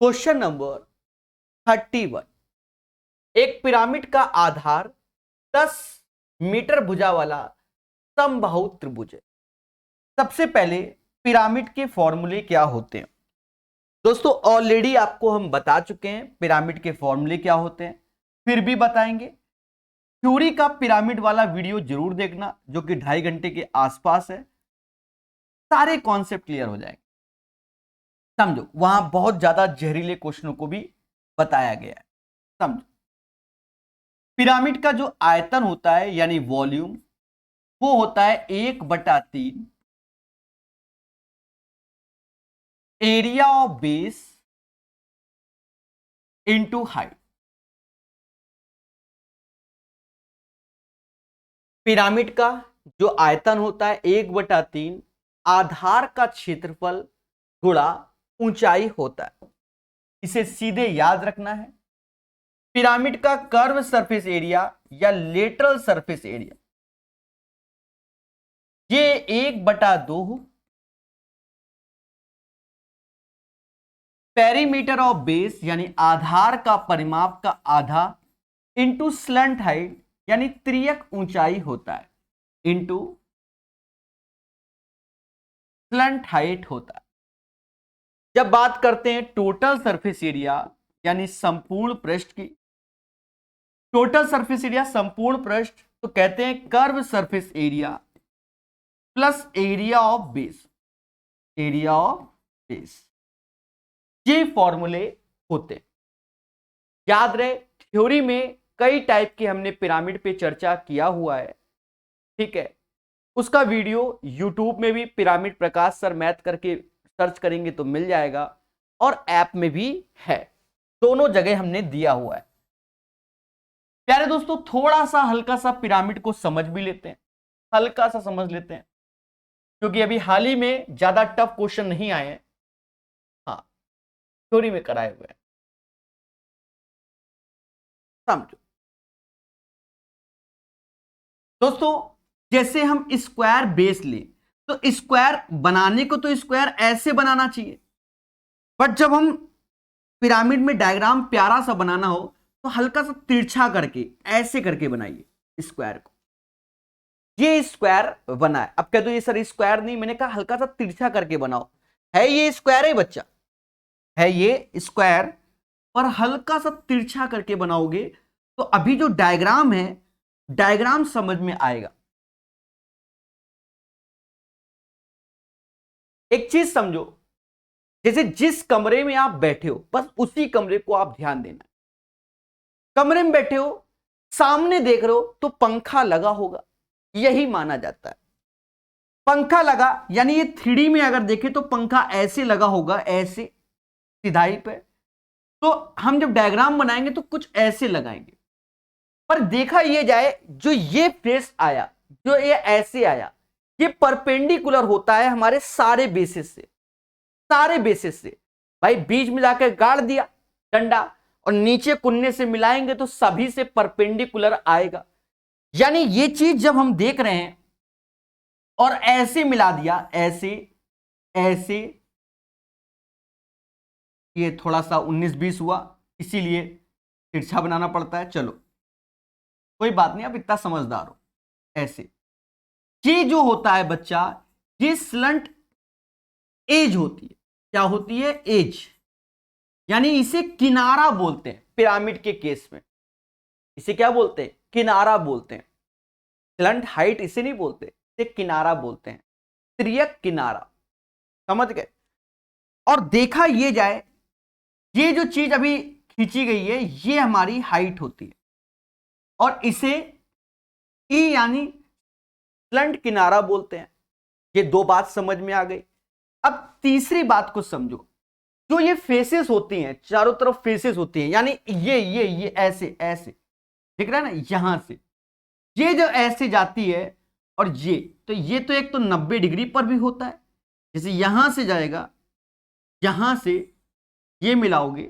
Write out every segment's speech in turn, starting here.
Question number 31। एक pyramid का आधार 10 metre भुजा वाला समबाहु त्रिभुज है। सबसे पहले पिरामिड के फॉर्मूले क्या होते हैं? दोस्तों ऑलरेडी आपको हम बता चुके हैं पिरामिड के फॉर्मूले क्या होते हैं, फिर भी बताएंगे। थ्योरी का पिरामिड वाला वीडियो जरूर देखना जो कि 2.5 घंटे के आसपास है, सारे कॉन्सेप्ट क्लियर हो जाएंगे। समझो, वहां बहुत ज्यादा जहरीले क्वेश्चनों को भी बताया गया है। समझो, पिरामिड का जो आयतन होता है यानी वॉल्यूम, वो होता है 1/3 area of base into height. Pyramid का जो आयतन होता है 1/3 आधार का क्षेत्रफल गुणा ऊंचाई होता है। इसे सीधे याद रखना है। पिरामिड का कर्व सरफेस एरिया या लेटरल सरफेस एरिया ये 1/2 पेरीमीटर ऑफ बेस यानी आधार का परिमाप का आधा इंटू स्लंट हाइट यानी त्रियक ऊंचाई होता है, इंटू स्लंट हाइट होता है। जब बात करते हैं टोटल सरफेस एरिया यानी संपूर्ण पृष्ठ की, टोटल सरफेस एरिया संपूर्ण पृष्ठ, तो कहते हैं curve surface area plus area of base, area of base. ये फॉर्मूले होते। याद रहे, थ्योरी में कई टाइप के हमने पिरामिड पे चर्चा किया हुआ है, ठीक है। उसका वीडियो यूट्यूब में भी पिरामिड प्रकाश सर मैथ करके सर्च करेंगे तो मिल जाएगा, और ऐप में भी है, दोनों जगह हमने दिया हुआ है। प्यारे दोस्तों, थोड़ा सा हल्का सा पिरामिड को समझ भी लेते हैं, हल्का सा समझ लेते हैं, क्योंकि अभी हाल ही में ज्यादा टफ क्वेश्चन नहीं आए हैं, हाँ थ्योरी में कराए हुए हैं। समझो दोस्तों, जैसे हम स्क्वायर बेस ले, तो स्क्वायर बनाने को तो स्क्वायर ऐसे बनाना चाहिए, बट जब हम पिरामिड में डायग्राम प्यारा सा बनाना हो तो हल्का सा तिरछा करके ऐसे करके बनाइए स्क्वायर को। ये स्क्वायर बना है। अब कह दो ये सर स्क्वायर नहीं, मैंने कहा हल्का सा तिरछा करके बनाओ। है ये स्क्वायर है बच्चा, है ये स्क्वायर, और हल्का सा तिरछा करके बनाओगे तो अभी जो डायग्राम है, डायग्राम समझ में आएगा। एक चीज समझो, जैसे जिस कमरे में आप बैठे हो बस उसी कमरे को आप ध्यान देना। कमरे में बैठे हो, सामने देख रहे हो तो पंखा लगा होगा, यही माना जाता है। पंखा लगा यानी ये 3D में अगर देखें तो पंखा ऐसे लगा होगा, ऐसे सिधाई पे। तो हम जब डायग्राम बनाएंगे तो कुछ ऐसे लगाएंगे, पर देखा ये जाए जो ये फेस आया, जो ये ऐसे आया, ये परपेंडिकुलर होता है हमारे सारे बेसिस से, सारे बेसिस से। भाई बीच में जाकर गाड़ दिया डंडा और नीचे कुन्ने से मिलाएंगे तो सभी से परपेंडिकुलर आएगा। यानी ये चीज जब हम देख रहे हैं और ऐसे मिला दिया, ऐसे ऐसे, ये थोड़ा सा 19-20 हुआ, इसीलिए तिरछा बनाना पड़ता है। चलो कोई बात नहीं, आप इतना समझदार हो। ऐसे ये जो होता है बच्चा, ये स्लंट एज होती है। क्या होती है? एज, यानी इसे किनारा बोलते हैं पिरामिड के केस में। इसे क्या बोलते हैं? किनारा बोलते हैं। स्लंट हाइट इसे नहीं बोलते, इसे किनारा बोलते हैं, त्रियक किनारा। समझ गए? और देखा ये जाए, ये जो चीज अभी खींची गई है ये हमारी हाइट होती है, और इसे ई यानी स्लंट किनारा बोलते हैं। ये दो बात समझ में आ गई। अब तीसरी बात को समझो, जो ये फेसेस होती हैं, चारों तरफ फेसेस होती हैं, यानी ये ऐसे ऐसे दिख रहा है ना, यहां से ये जो ऐसे जाती है, और ये तो एक तो 90 डिग्री पर भी होता है। जैसे यहां से जाएगा, यहां से ये मिलाओगे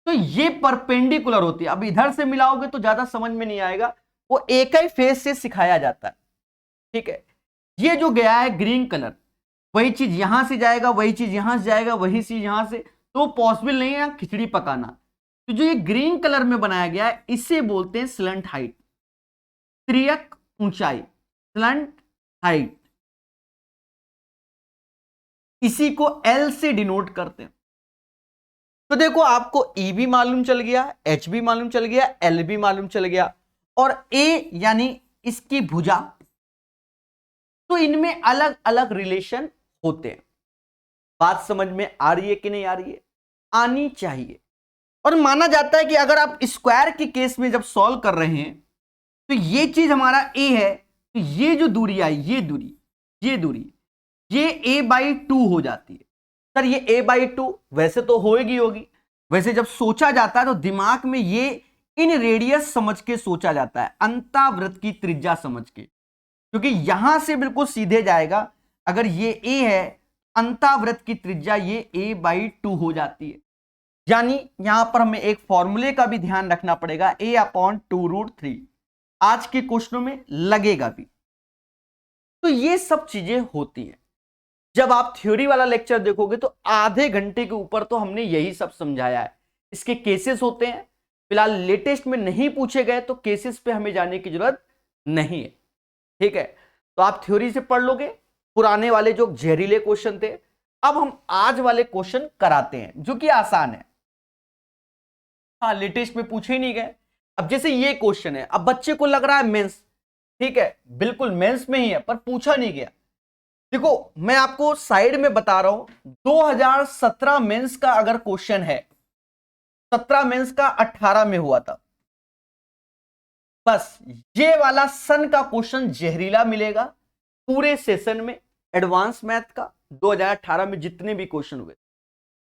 तो ये परपेंडिकुलर होती है। अब इधर से मिलाओगे तो ज्यादा समझ में नहीं आएगा, वो एक ही फेस से सिखाया जाता है, ठीक है। ये जो गया है ग्रीन कलर, वही चीज यहां से जाएगा, वही चीज यहां से जाएगा, वही चीज यहां से, तो पॉसिबल नहीं है खिचड़ी पकाना। तो जो ये ग्रीन कलर में बनाया गया है इसे बोलते हैं स्लंट हाइट, त्रियक ऊंचाई, स्लंट हाइट। इसी को एल से डिनोट करते हैं। तो देखो आपको ई भी मालूम चल गया, एच भी मालूम चल गया, एल भी मालूम चल गया, और ए यानी इसकी भुजा। तो इनमें अलग अलग रिलेशन होते हैं। बात समझ में आ रही है कि नहीं आ रही है? आनी चाहिए। और माना जाता है कि अगर आप स्क्वायर के केस में जब सॉल्व कर रहे हैं तो ये चीज हमारा ए है, तो ये जो दूरी आई, ये दूरी ये a/2 हो जाती है। सर ये a/2 वैसे तो होगी, वैसे जब सोचा जाता है तो दिमाग में ये इन रेडियस समझ के सोचा जाता है, अंतावृत्त की त्रिज्या समझ के, क्योंकि यहां से बिल्कुल सीधे जाएगा। अगर ये a है, अंतावृत्त की त्रिज्या ये a/2 हो जाती है। यानी यहां पर हमें एक फॉर्मूले का भी ध्यान रखना पड़ेगा, a/2√3। आज के क्वेश्चनों में लगेगा भी। तो ये सब चीजें होती हैं। जब आप थ्योरी वाला लेक्चर देखोगे तो आधे घंटे के ऊपर तो हमने यही सब समझाया है। इसके केसेस होते हैं, फिलहाल लेटेस्ट में नहीं पूछे गए तो केसेस पे हमें जाने की जरूरत नहीं है, ठीक है। तो आप थ्योरी से पढ़ लोगे, पुराने वाले जो जहरीले क्वेश्चन थे। अब हम आज वाले क्वेश्चन कराते हैं जो कि आसान है। हाँ, लेटेस्ट में पूछे ही नहीं गए। अब जैसे ये क्वेश्चन है, अब बच्चे को लग रहा है मेंस, ठीक है, बिल्कुल मेंस में ही है पर पूछा नहीं गया। देखो मैं आपको साइड में बता रहा हूं, 2017 मेंस का अगर क्वेश्चन है, 17 मेंस का 18 में हुआ था, बस ये वाला सन का क्वेश्चन जहरीला मिलेगा पूरे सेशन में, एडवांस मैथ का 2018 में जितने भी क्वेश्चन हुए।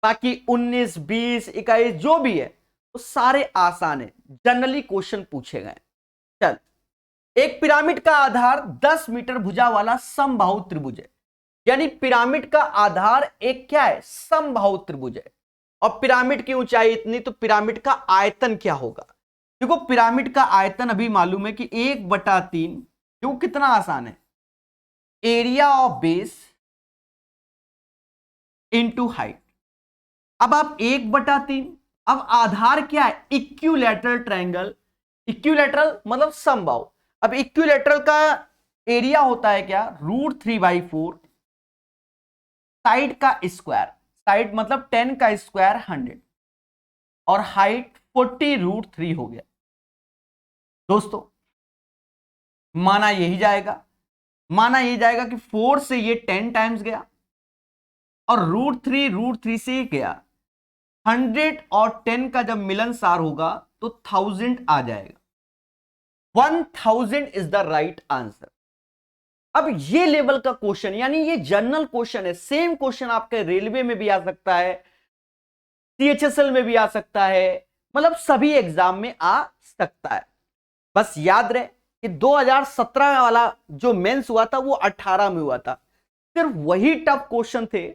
बाकी 19, 20, 21 जो भी है तो सारे आसान है, जनरली क्वेश्चन पूछे गए। चल, एक पिरामिड का आधार 10 मीटर भुजा वाला समबाहु त्रिभुज है। यानी पिरामिड का आधार एक क्या है? समबाहु त्रिभुज है। और पिरामिड की ऊंचाई इतनी, तो पिरामिड का आयतन क्या होगा? देखो पिरामिड का आयतन अभी मालूम है कि 1/3, देखो कितना आसान है, area of base into height. अब आप 1/3, अब आधार क्या है? इक्विलैटरल ट्रायंगल, इक्विलैटरल मतलब समबाहु। अब इक्विलैटरल का एरिया होता है क्या? √3/4, साइड का स्क्वायर, साइड मतलब 10 का स्क्वायर 100, और हाइट 40√3 हो गया। दोस्तों माना यही जाएगा, माना यही जाएगा कि 4 से ये 10 टाइम्स गया, और √3 से ये गया 100, और 10 का जब मिलनसार होगा तो 1000 आ जाएगा। 1000 इज द राइट आंसर। अब ये लेवल का क्वेश्चन, यानी ये जनरल क्वेश्चन है, सेम क्वेश्चन आपके रेलवे में भी आ सकता है, CHSL में भी आ सकता है, मतलब सभी एग्जाम में आ सकता है। बस याद रहे कि 2017 वाला जो मेंस हुआ था वो 18 में हुआ था, सिर्फ वही टफ क्वेश्चन थे,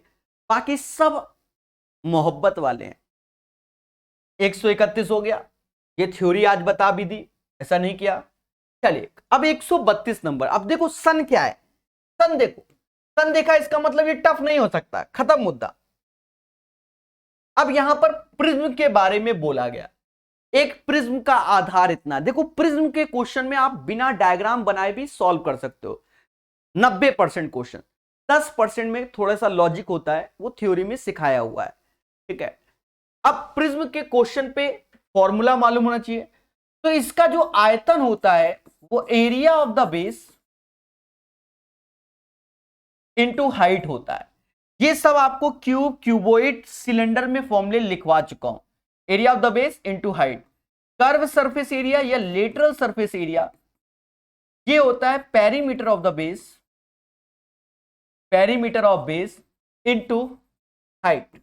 बाकी सब मोहब्बत वाले हैं। 131 हो गया, ये थ्योरी आज बता भी दी, ऐसा नहीं किया। चलिए अब 132 नंबर। अब देखो सन क्या है, सन देखो, सन देखा इसका मतलब ये टफ नहीं हो सकता, खत्म मुद्दा। अब यहां पर प्रिज्म के बारे में बोला गया, एक प्रिज्म का आधार इतना। देखो प्रिज्म के क्वेश्चन में आप बिना डायग्राम बनाए भी सॉल्व कर सकते हो 90% क्वेश्चन, 10% में थोड़ा सा लॉजिक होता है, वो थ्योरी में सिखाया हुआ है, ठीक है। अब प्रिज्म के क्वेश्चन पे फॉर्मूला मालूम होना चाहिए। तो इसका जो आयतन होता है वो area of the base into height होता है। ये सब आपको क्यूब, क्यूबोइड, सिलेंडर में फॉर्मूले लिखवा चुका हूं। Area of the base into height, curve surface area या लेटरल सरफेस एरिया, ये होता है perimeter of the base, perimeter of base into height.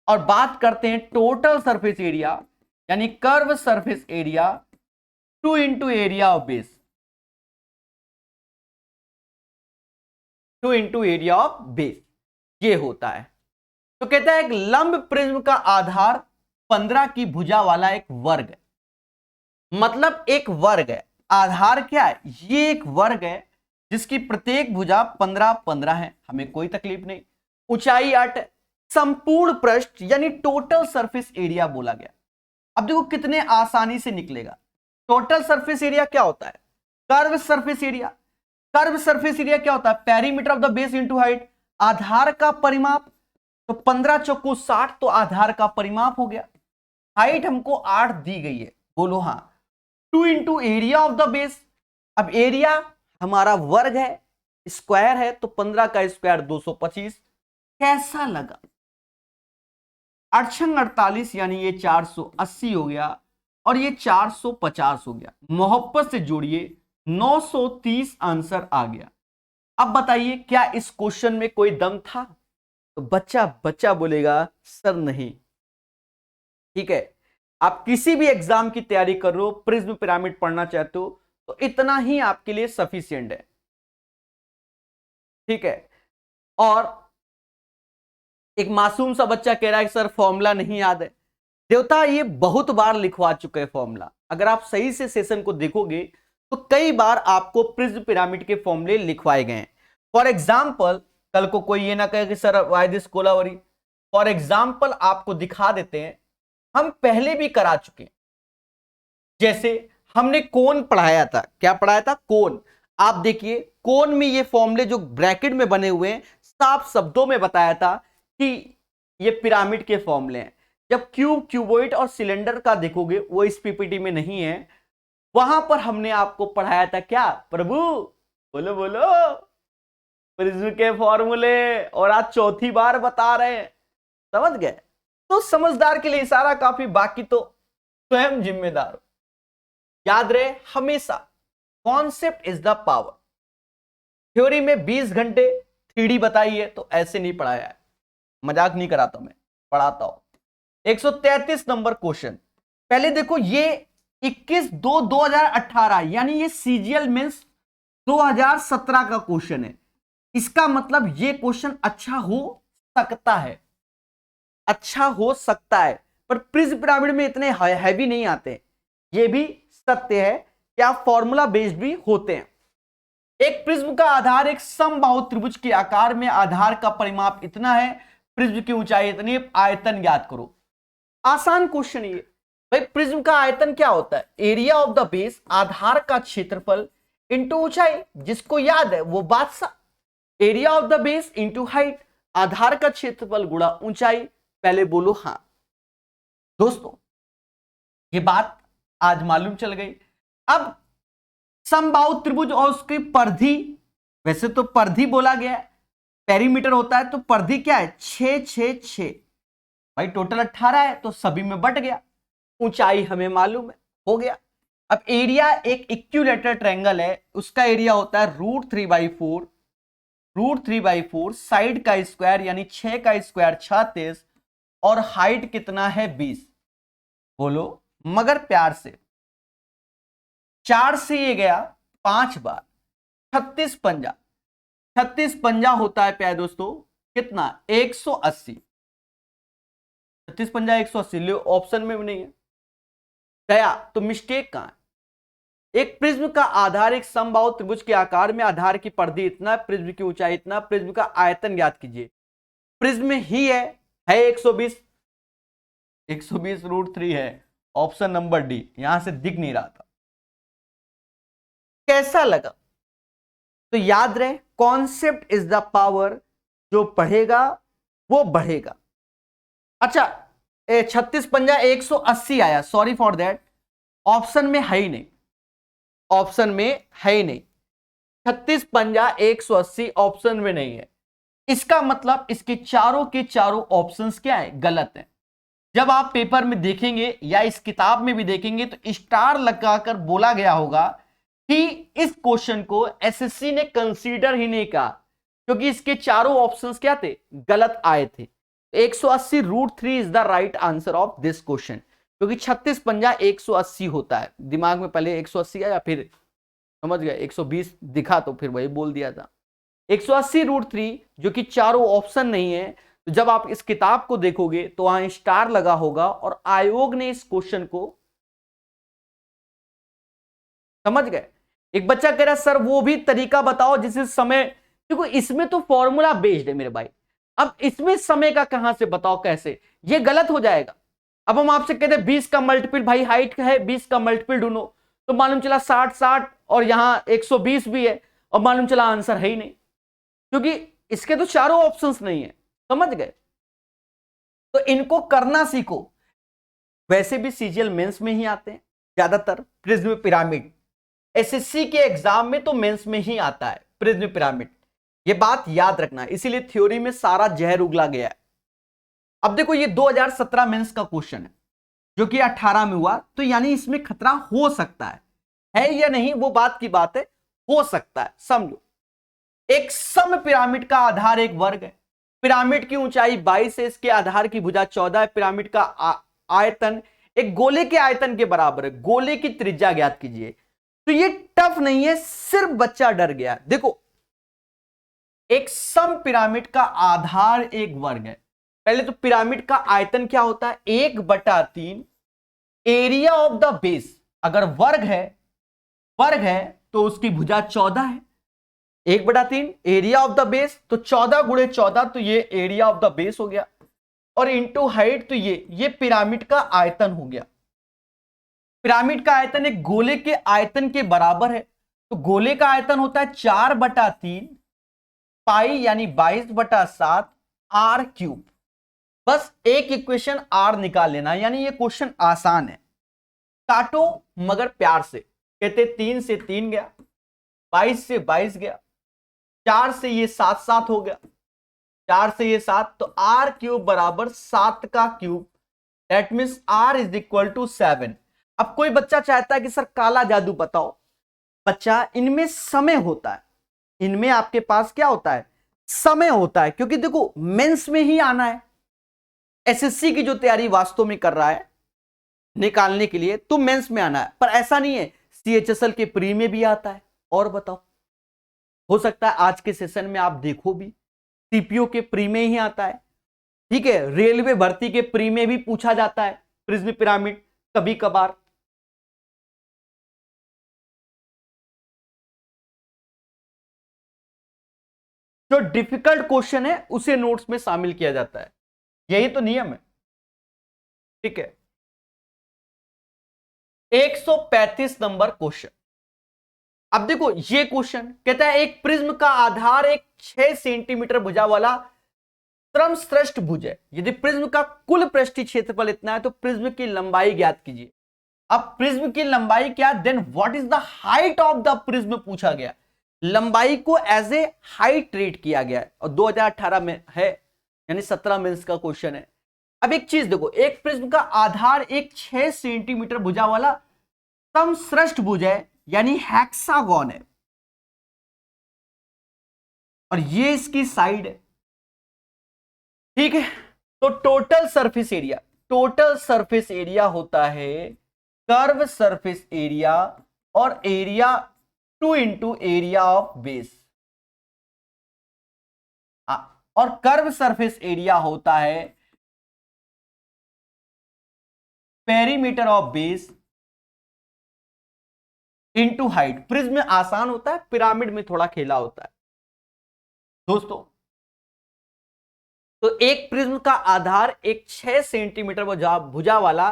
और बात करते हैं टोटल सरफेस एरिया, यानी curve surface area 2 into area of base, 2 into area of base, ये होता है। तो कहता है एक लंब प्रिज्म का आधार 15 की भुजा वाला एक वर्ग है। मतलब एक वर्ग है, आधार क्या है? ये एक वर्ग है जिसकी प्रत्येक भुजा 15 15 है, हमें कोई तकलीफ नहीं। ऊंचाई 8 है, संपूर्ण पृष्ठ यानी टोटल सरफेस एरिया बोला गया। अब देखो कितने आसानी से निकलेगा। टोटल सरफेस एरिया क्या होता है? Curve surface area. Curve surface area क्या होता है? Perimeter of the base into height, आधार का परिमाप। तो 15 चौको 60, तो आधार का परिमाप हो गया। हाइट हमको 8 दी गई है, बोलो हाँ। 2 into area of the base. अब एरिया हमारा वर्ग है, स्क्वायर है, तो 15 का स्क्वायर 225। कैसा लगा? 8×48 यानी ये 480 हो गया और ये 450 हो गया। मोहब्बत से जोड़िए, 930 आंसर आ गया। अब बताइए क्या इस क्वेश्चन में कोई दम था? तो बच्चा बोलेगा सर नहीं। ठीक है, आप किसी भी एग्जाम की तैयारी कर रहे हो, प्रिज्म पिरामिड पढ़ना चाहते हो, तो इतना ही आपके लिए सफिशिएंट है। ठीक है, और एक मासूम सा बच्चा कह रहा है कि सर फॉर्मूला नहीं याद है। देवता ये बहुत बार लिखवा चुके हैं फॉर्मूला। अगर आप सही से सेशन को देखोगे तो कई बार आपको प्रिज्म पिरामिड के फॉर्मूले लिखवाए गए हैं। फॉर एग्जाम्पल, कल को कोई ये ना कहे कि sir why this Kolaveri. For example आपको दिखा देते हैं, हम पहले भी करा चुके हैं। जैसे हमने कोण पढ़ाया था। क्या पढ़ाया था? कोण। आप देखिए कोण में ये फॉर्मूले जो ब्रैकेट में बने हुए हैं, साफ शब्दों में बताया था कि ये पिरामिड के फॉर्मूले हैं। जब क्यूब, क्यूबॉइड और सिलेंडर का देखोगे, वो इस पीपीटी में नहीं है, वहां पर हमने आपको पढ़ाया था क्या प्रभु? बोलो बोलो, प्रिज्म के फॉर्मूले। और आज चौथी बार बता रहे हैं, समझ गए? तो समझदार के लिए इशारा काफी, बाकी तो स्वयं जिम्मेदार हो। याद रहे हमेशा, concept is the power. Theory में 20 घंटे 3D बताई है, तो ऐसे नहीं पढ़ाया है। मजाक नहीं कराता, मैं पढ़ाता हूं। 133 नंबर क्वेश्चन। पहले देखो, ये 21/2/2018 यानी ये सीजीएल मेंस 2017 का क्वेश्चन है। इसका मतलब ये क्वेश्चन अच्छा हो सकता है, अच्छा हो सकता है, पर प्रिज्म पिरामिड में इतने हैवी नहीं आते। ये भी सत्य है कि आप फॉर्मूला बेस्ड भी होते हैं। एक प्रिज्म का आधार एक समबाहु त्रिभुज के आकार में, आधार का परिमाप इतना है, प्रिज्म की ऊंचाई इतनी, आयतन ज्ञात करो। आसान क्वेश्चन ये। भाई प्रिज्म का आयतन क्या होता है? एरिया ऑफ द बेस, आधार का क्षेत्रफल इंटू ऊंचाई। जिसको याद है वो बात सा। Area of the base into height, आधार का क्षेत्रफल गुणा ऊंचाई। पहले बोलो हां। दोस्तों ये बात आज मालूम चल गई। अब समबाहु त्रिभुज और उसकी परिधि, वैसे तो परिधि बोला गया है, पेरीमीटर होता है, तो परिधि क्या है? 6 6 6। भाई टोटल 18 है, तो सभी में बट गया। ऊंचाई हमें मालूम है, हो गया। अब एरिया एक इक्विलेटरल ट्रायंगल है, उसका एरिया होता है √3/4। √3/4 साइड का स्क्वायर यानी 6 का स्क्वायर 36, और हाइट कितना है? 20। बोलो मगर प्यार से। 4 से ये गया 5 बार, 36 पंजा। 36 पंजा होता है प्यारे दोस्तों कितना? 180। 36 पंजा 180, ले ऑप्शन में भी नहीं है, गया। तो मिस्टेक कहां है? एक प्रिज्म का आधार एक समबाहु त्रिभुज के आकार में, आधार की परिधि इतना, प्रिज्म की ऊंचाई इतना, प्रिज्म का आयतन ज्ञात कीजिए। प्रिज्म ही है 120। 120 √3 है, ऑप्शन नंबर डी। यहां से दिख नहीं रहा था। कैसा लगा? तो याद रहे, कॉन्सेप्ट इज द पावर। जो पढ़ेगा वो बढ़ेगा। अच्छा 36 पंजा 180 आया, सॉरी फॉर दैट, ऑप्शन में है ही नहीं, ऑप्शन में है ही नहीं। 36 पंजा 180 ऑप्शन में नहीं है। इसका मतलब इसके चारों के चारों ऑप्शंस क्या है? गलत है। जब आप पेपर में देखेंगे या इस किताब में भी देखेंगे तो स्टार लगाकर बोला गया होगा कि इस क्वेश्चन को एसएससी ने कंसीडर ही नहीं कहा, क्योंकि इसके चारों ऑप्शंस क्या थे? गलत आए थे। 180 √3 is the right answer of this question, क्योंकि 36 पंजा 180 होता है। दिमाग में पहले 180 आया, फिर समझ गए 120 दिखा तो फिर वही बोल दिया था। 180 √3 जो कि चारों ऑप्शन नहीं है। तो जब आप इस किताब को देखोगे तो वहां स्टार लगा होगा, और आयोग ने इस क्वेश्चन को, समझ गए? एक बच्चा कह रहा है सर वो भी तरीका बताओ जिससे समय, देखो इसमें तो फॉर्मूला बेस्ड है मेरे भाई। अब इसमें समय का कहां से बताओ कैसे, ये गलत हो जाएगा। अब हम आपसे कहते हैं 20 का मल्टीपल, भाई हाइट है 20 का मल्टीपल ढूंढो, तो मालूम चला 60 60 और यहां 120 भी है, और मालूम चला आंसर है ही नहीं, क्योंकि इसके तो चारों ऑप्शंस नहीं है। समझ गए? तो इनको करना सीखो। वैसे भी सीजीएल मेंस में ही आते हैं ज्यादातर, प्रिज्म पिरामिड। एसएससी के एग्जाम में तो मेंस में ही आता है प्रिज्म पिरामिड, ये बात याद रखना है। इसीलिए थ्योरी में सारा जहर उगला गया है। अब देखो ये 2017 मेंस का क्वेश्चन है जो कि 18 में हुआ, तो यानी इसमें खतरा हो सकता है या नहीं वो बात की बात है, हो सकता है। समझो, एक सम पिरामिड का आधार एक वर्ग है, पिरामिड की ऊंचाई 22 है, इसके आधार की भुजा 14 है, पिरामिड का आयतन एक गोले के आयतन के बराबर है, गोले की त्रिज्या ज्ञात कीजिए। तो ये टफ नहीं है, सिर्फ बच्चा डर गया। देखो, एक सम पिरामिड का आधार एक वर्ग है। पहले तो पिरामिड का आयतन क्या होता है, 1/3 एरिया ऑफ द बेस। अगर वर्ग है तो उसकी भुजा 14 है, 1/3 एरिया ऑफ द बेस, तो 14 गुणे 14, तो ये एरिया ऑफ द बेस हो गया, और इंटू हाइट, तो ये पिरामिड का आयतन हो गया। पिरामिड का आयतन एक गोले के आयतन के बराबर है, तो गोले का आयतन होता है 4/3 पाई यानी 22/7 आर क्यूब। बस एक इक्वेशन आर निकाल लेना, यानी ये क्वेश्चन आसान है। काटो मगर प्यार से, कहते 3 से 3 गया, 22 से 22 गया, 4 से ये 7 7 हो गया, 4 से ये 7, तो आर क्यूब बराबर 7 का cube, that means R is equal to 7। अब कोई बच्चा चाहता है कि सर काला जादू बताओ। बच्चा, इनमें समय होता है, इनमें आपके पास क्या होता है, समय होता है, क्योंकि देखो मेंस में ही आना है। एसएससी की जो तैयारी वास्तव में कर रहा है निकालने के लिए, तो मेंस में आना है, पर ऐसा नहीं है, सीएचएसएल के प्री में भी आता है। और बताओ, हो सकता है आज के सेशन में आप देखो भी सीपीओ के प्री में ही आता है, ठीक है। रेलवे भर्ती के प्री में भी पूछा जाता है प्रिज्म पिरामिड कभी कभार। जो डिफिकल्ट क्वेश्चन है उसे नोट्स में शामिल किया जाता है, यही तो नियम है, ठीक है। 135 नंबर क्वेश्चन। अब देखो ये क्वेश्चन कहता है एक प्रिज्म का आधार एक 6 सेंटीमीटर भुजा वाला समश्रष्ट भुज है। यदि प्रिज्म का कुल पृष्ठीय क्षेत्रफल इतना है तो प्रिज्म की लंबाई ज्ञात कीजिए। अब प्रिज्म की लंबाई क्या, then what is the height of the prism पूछा गया। लंबाई को एज ए हाइट ट्रीट किया गया है, और 2018 में है, यानी 17 मेंस का क्वेश्चन है। अब एक चीज देखो, एक प्रिज्म का आधार एक 6 सेंटीमीटर भुजा वाला समश्रष्ट भुज है, यानी हेक्सागोन है, और ये इसकी साइड है, ठीक है। तो टोटल सरफेस एरिया होता है कर्व सरफेस एरिया, और area 2 into area of base, और कर्व सरफेस एरिया होता है perimeter of base into height. Prism में आसान होता है, पिरामिड में थोड़ा खेला होता है दोस्तों। तो एक प्रिज्म का आधार एक 6 सेंटीमीटर भुजा वाला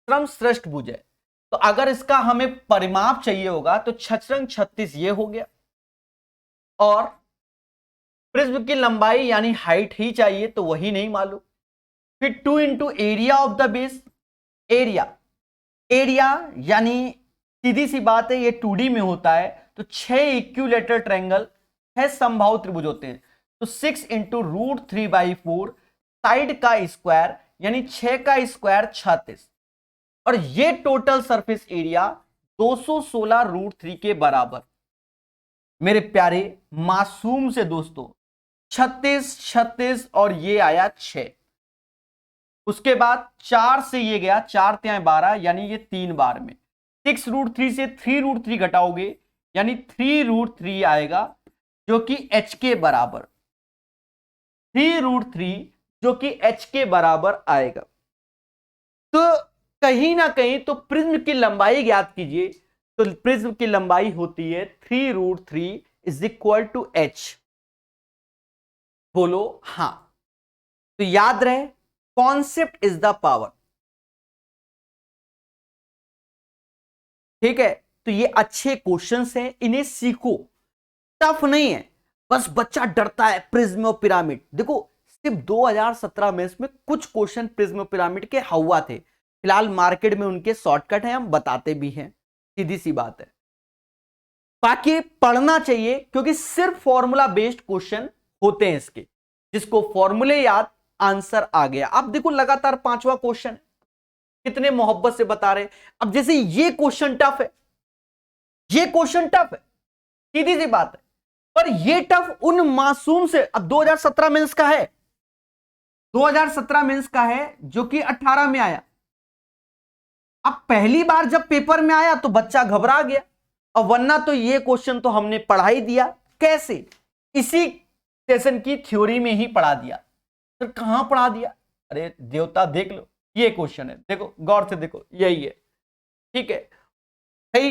समश्रष्ट भुज है। तो अगर इसका हमें परिमाप चाहिए होगा तो 6 36 ये हो गया, और प्रिज्म की लंबाई यानी हाइट ही चाहिए, तो वही नहीं मालूम। फिर 2 into area of the base, area यानी सीधी सी बात है, ये 2D में होता है, तो 6 इक्विलेटरल ट्रायंगल, 6 समबाहु त्रिभुज होते हैं, तो 6 इंटू √3/4 साइड का स्क्वायर, यानी 6 का स्क्वायर 36, और ये टोटल सरफेस एरिया 216 √3 के बराबर। मेरे प्यारे मासूम से दोस्तों, 36 36 और ये आया 6, उसके बाद 4 से ये गया, 4 3 12, यानी ये 3 बार में। 6 √3 से 3 √3 घटाओगे, यानी 3 √3 आएगा, जो कि h के बराबर, 3 √3 जो कि h के बराबर आएगा। तो कहीं ना कहीं तो प्रिज्म की लंबाई ज्ञात कीजिए, तो प्रिज्म की लंबाई होती है 3 √3 इज इक्वल टू h। बोलो हाँ, तो याद रहे, कॉन्सेप्ट इज द पावर। ठीक है, तो ये अच्छे क्वेश्चंस हैं, इन्हें सीखो, टफ नहीं है। बस बच्चा डरता है प्रिज्म और पिरामिड। देखो सिर्फ 2017 में इसमें कुछ क्वेश्चन प्रिज्म और पिरामिड के हुआ थे, फिलहाल मार्केट में उनके शॉर्टकट हैं, हम बताते भी हैं, सीधी सी बात है। बाकी पढ़ना चाहिए क्योंकि सिर्फ फॉर्मूला बेस्ड क्वेश्चन होते हैं इसके, जिसको फॉर्मूले याद आंसर आ गया। अब देखो लगातार 5वां क्वेश्चन, कितने मोहब्बत से बता रहे। अब जैसे ये क्वेश्चन टफ है, ये क्वेश्चन टफ है, सीधी सी बात है, पर ये टफ उन मासूम से, अब 2017 मेंस का है, 2017 मेंस का है जो कि 18 में आया। अब पहली बार जब पेपर में आया तो बच्चा घबरा गया, और वरना तो ये क्वेश्चन तो हमने पढ़ा ही दिया। कैसे? इसी सेशन की थ्योरी में ही पढ़ा दिया। फिर कहां पढ़ा दिया? अरे देवता देख लो, ये क्वेश्चन है, देखो गौर से देखो, यही है। ठीक है भाई,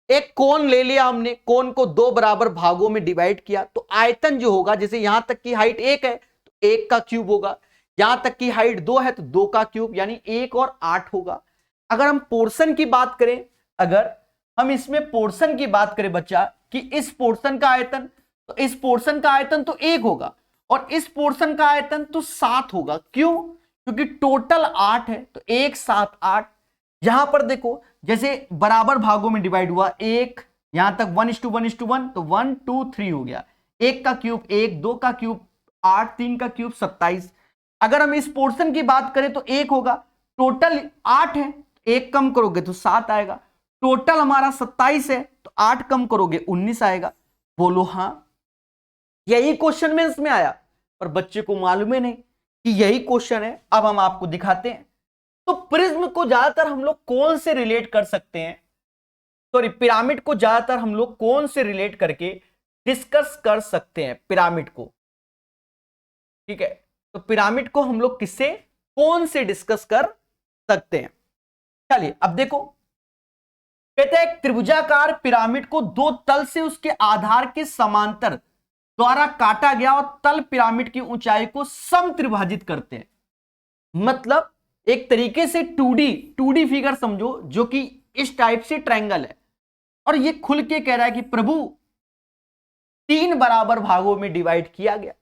एक कोन ले लिया हमने, कोन को 2 बराबर भागों में डिवाइड किया, तो आयतन जो होगा, जैसे यहां तक की हाइट 1 है तो 1 का क्यूब होगा, यहां तक की हाइट 2 है तो 2 का क्यूब, यानी 1 और 8 होगा। अगर हम पोर्शन की बात करें, अगर हम इसमें पोर्शन की बात करें बच्चा, कि इस पोर्शन का आयतन, तो इस पोर्शन का आयतन तो 1 होगा, और इस पोर्शन का आयतन तो 7 होगा। क्यों? क्योंकि टोटल 8 है, तो 1 7 8। यहां पर देखो जैसे बराबर भागों में डिवाइड हुआ, 1 यहां तक 1:1:1, तो 1 2 3 हो गया, 1 का क्यूब 1, 2 का क्यूब 8, 3 का क्यूब 27। अगर हम इस पोर्शन की बात करें तो 1 होगा, टोटल 8 है, 1 कम करोगे तो 7 आएगा, टोटल हमारा 27 है, तो 8 कम करोगे 19 आएगा। बोलो हां, यही क्वेश्चन में इसमें आया, पर बच्चे को मालूम ही नहीं कि यही क्वेश्चन है। अब हम आपको दिखाते हैं। तो प्रिज्म को ज्यादातर हम लोग कौन से रिलेट कर सकते हैं, सॉरी पिरामिड को ज्यादातर हम लोग कौन से रिलेट करके डिस्कस कर सकते हैं पिरामिड को? ठीक है, तो पिरामिड को हम लोग किससे, कौन से डिस्कस कर सकते हैं? चलिए अब देखो, कहते हैं त्रिभुजाकार पिरामिड को 2 तल से उसके आधार के समांतर द्वारा काटा गया और तल पिरामिड की ऊंचाई को समत्रिभाजित करते हैं। मतलब एक तरीके से 2D फिगर समझो, जो कि इस टाइप से ट्रायंगल है, और ये खुल के कह रहा है कि प्रभु 3 बराबर भागों में डिवाइड किया गया,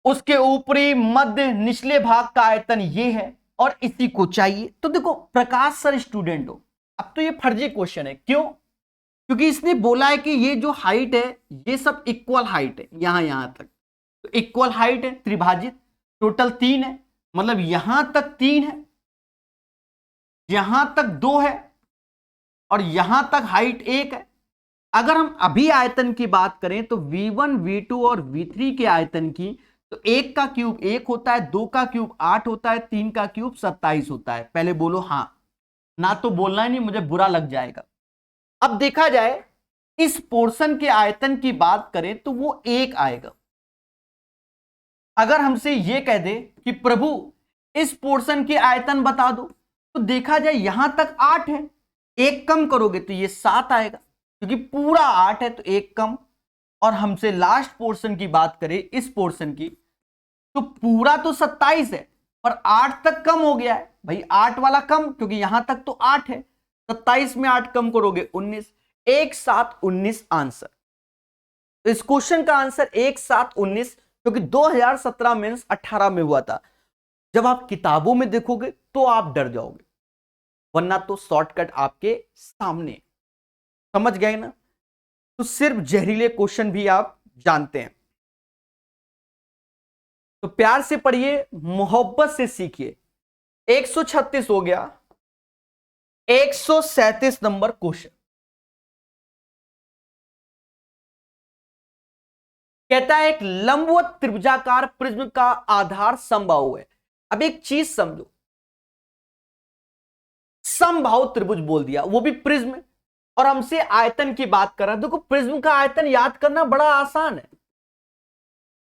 उसके ऊपरी मध्य निचले भाग का आयतन ये है और इसी को चाहिए। तो देखो प्रकाश सर स्टूडेंट हो, अब तो ये फर्जी क्वेश्चन है। क्यों? क्योंकि इसने बोला है कि ये जो हाइट है ये सब इक्वल हाइट है, यहां तक तो इक्वल हाइट है, त्रिभाजित टोटल 3 है, मतलब यहां तक 3 है, यहां तक 2 है, और यहां तक हाइट 1 है। अगर हम अभी आयतन की बात करें तो V1 V2 और V3 के आयतन की, तो 1 का क्यूब 1 होता है, 2 का क्यूब 8 होता है, 3 का क्यूब 27 होता है। पहले बोलो हां, ना तो बोलना ही नहीं, मुझे बुरा लग जाएगा। अब देखा जाए इस पोर्शन के आयतन की बात करें तो वो 1 आएगा। अगर हमसे ये कह दे कि प्रभु इस पोर्शन के आयतन बता दो, तो देखा जाए यहां तक 8 है, 1 कम करोगे तो ये 7 आएगा, क्योंकि पूरा 8 है तो 1 कम। और हमसे लास्ट पोर्शन की बात करें, इस पोर्शन की, तो पूरा तो 27 है, पर 8 तक कम हो गया है भाई, 8 वाला कम, क्योंकि यहां तक तो 8 है, 27 में 8 कम करोगे 19, 1 7 19 आंसर। तो इस क्वेश्चन का आंसर 1 7 19, क्योंकि 2017 मेंस 18 में हुआ था। जब आप किताबों में देखोगे तो आप डर जाओगे, वरना तो शॉर्टकट आपके सामने। समझ गए ना? तो सिर्फ जहरीले क्वेश्चन भी आप जानते हैं, तो प्यार से पढ़िए, मोहब्बत से सीखिए। 136 हो गया, 137 नंबर क्वेश्चन कहता है एक लंबवत त्रिभुजाकार प्रिज्म का आधार समबाहु है। अब एक चीज समझो, समबाहु त्रिभुज बोल दिया, वो भी प्रिज्म, और हमसे आयतन की बात कर रहा है। देखो प्रिज्म का आयतन याद करना बड़ा आसान है।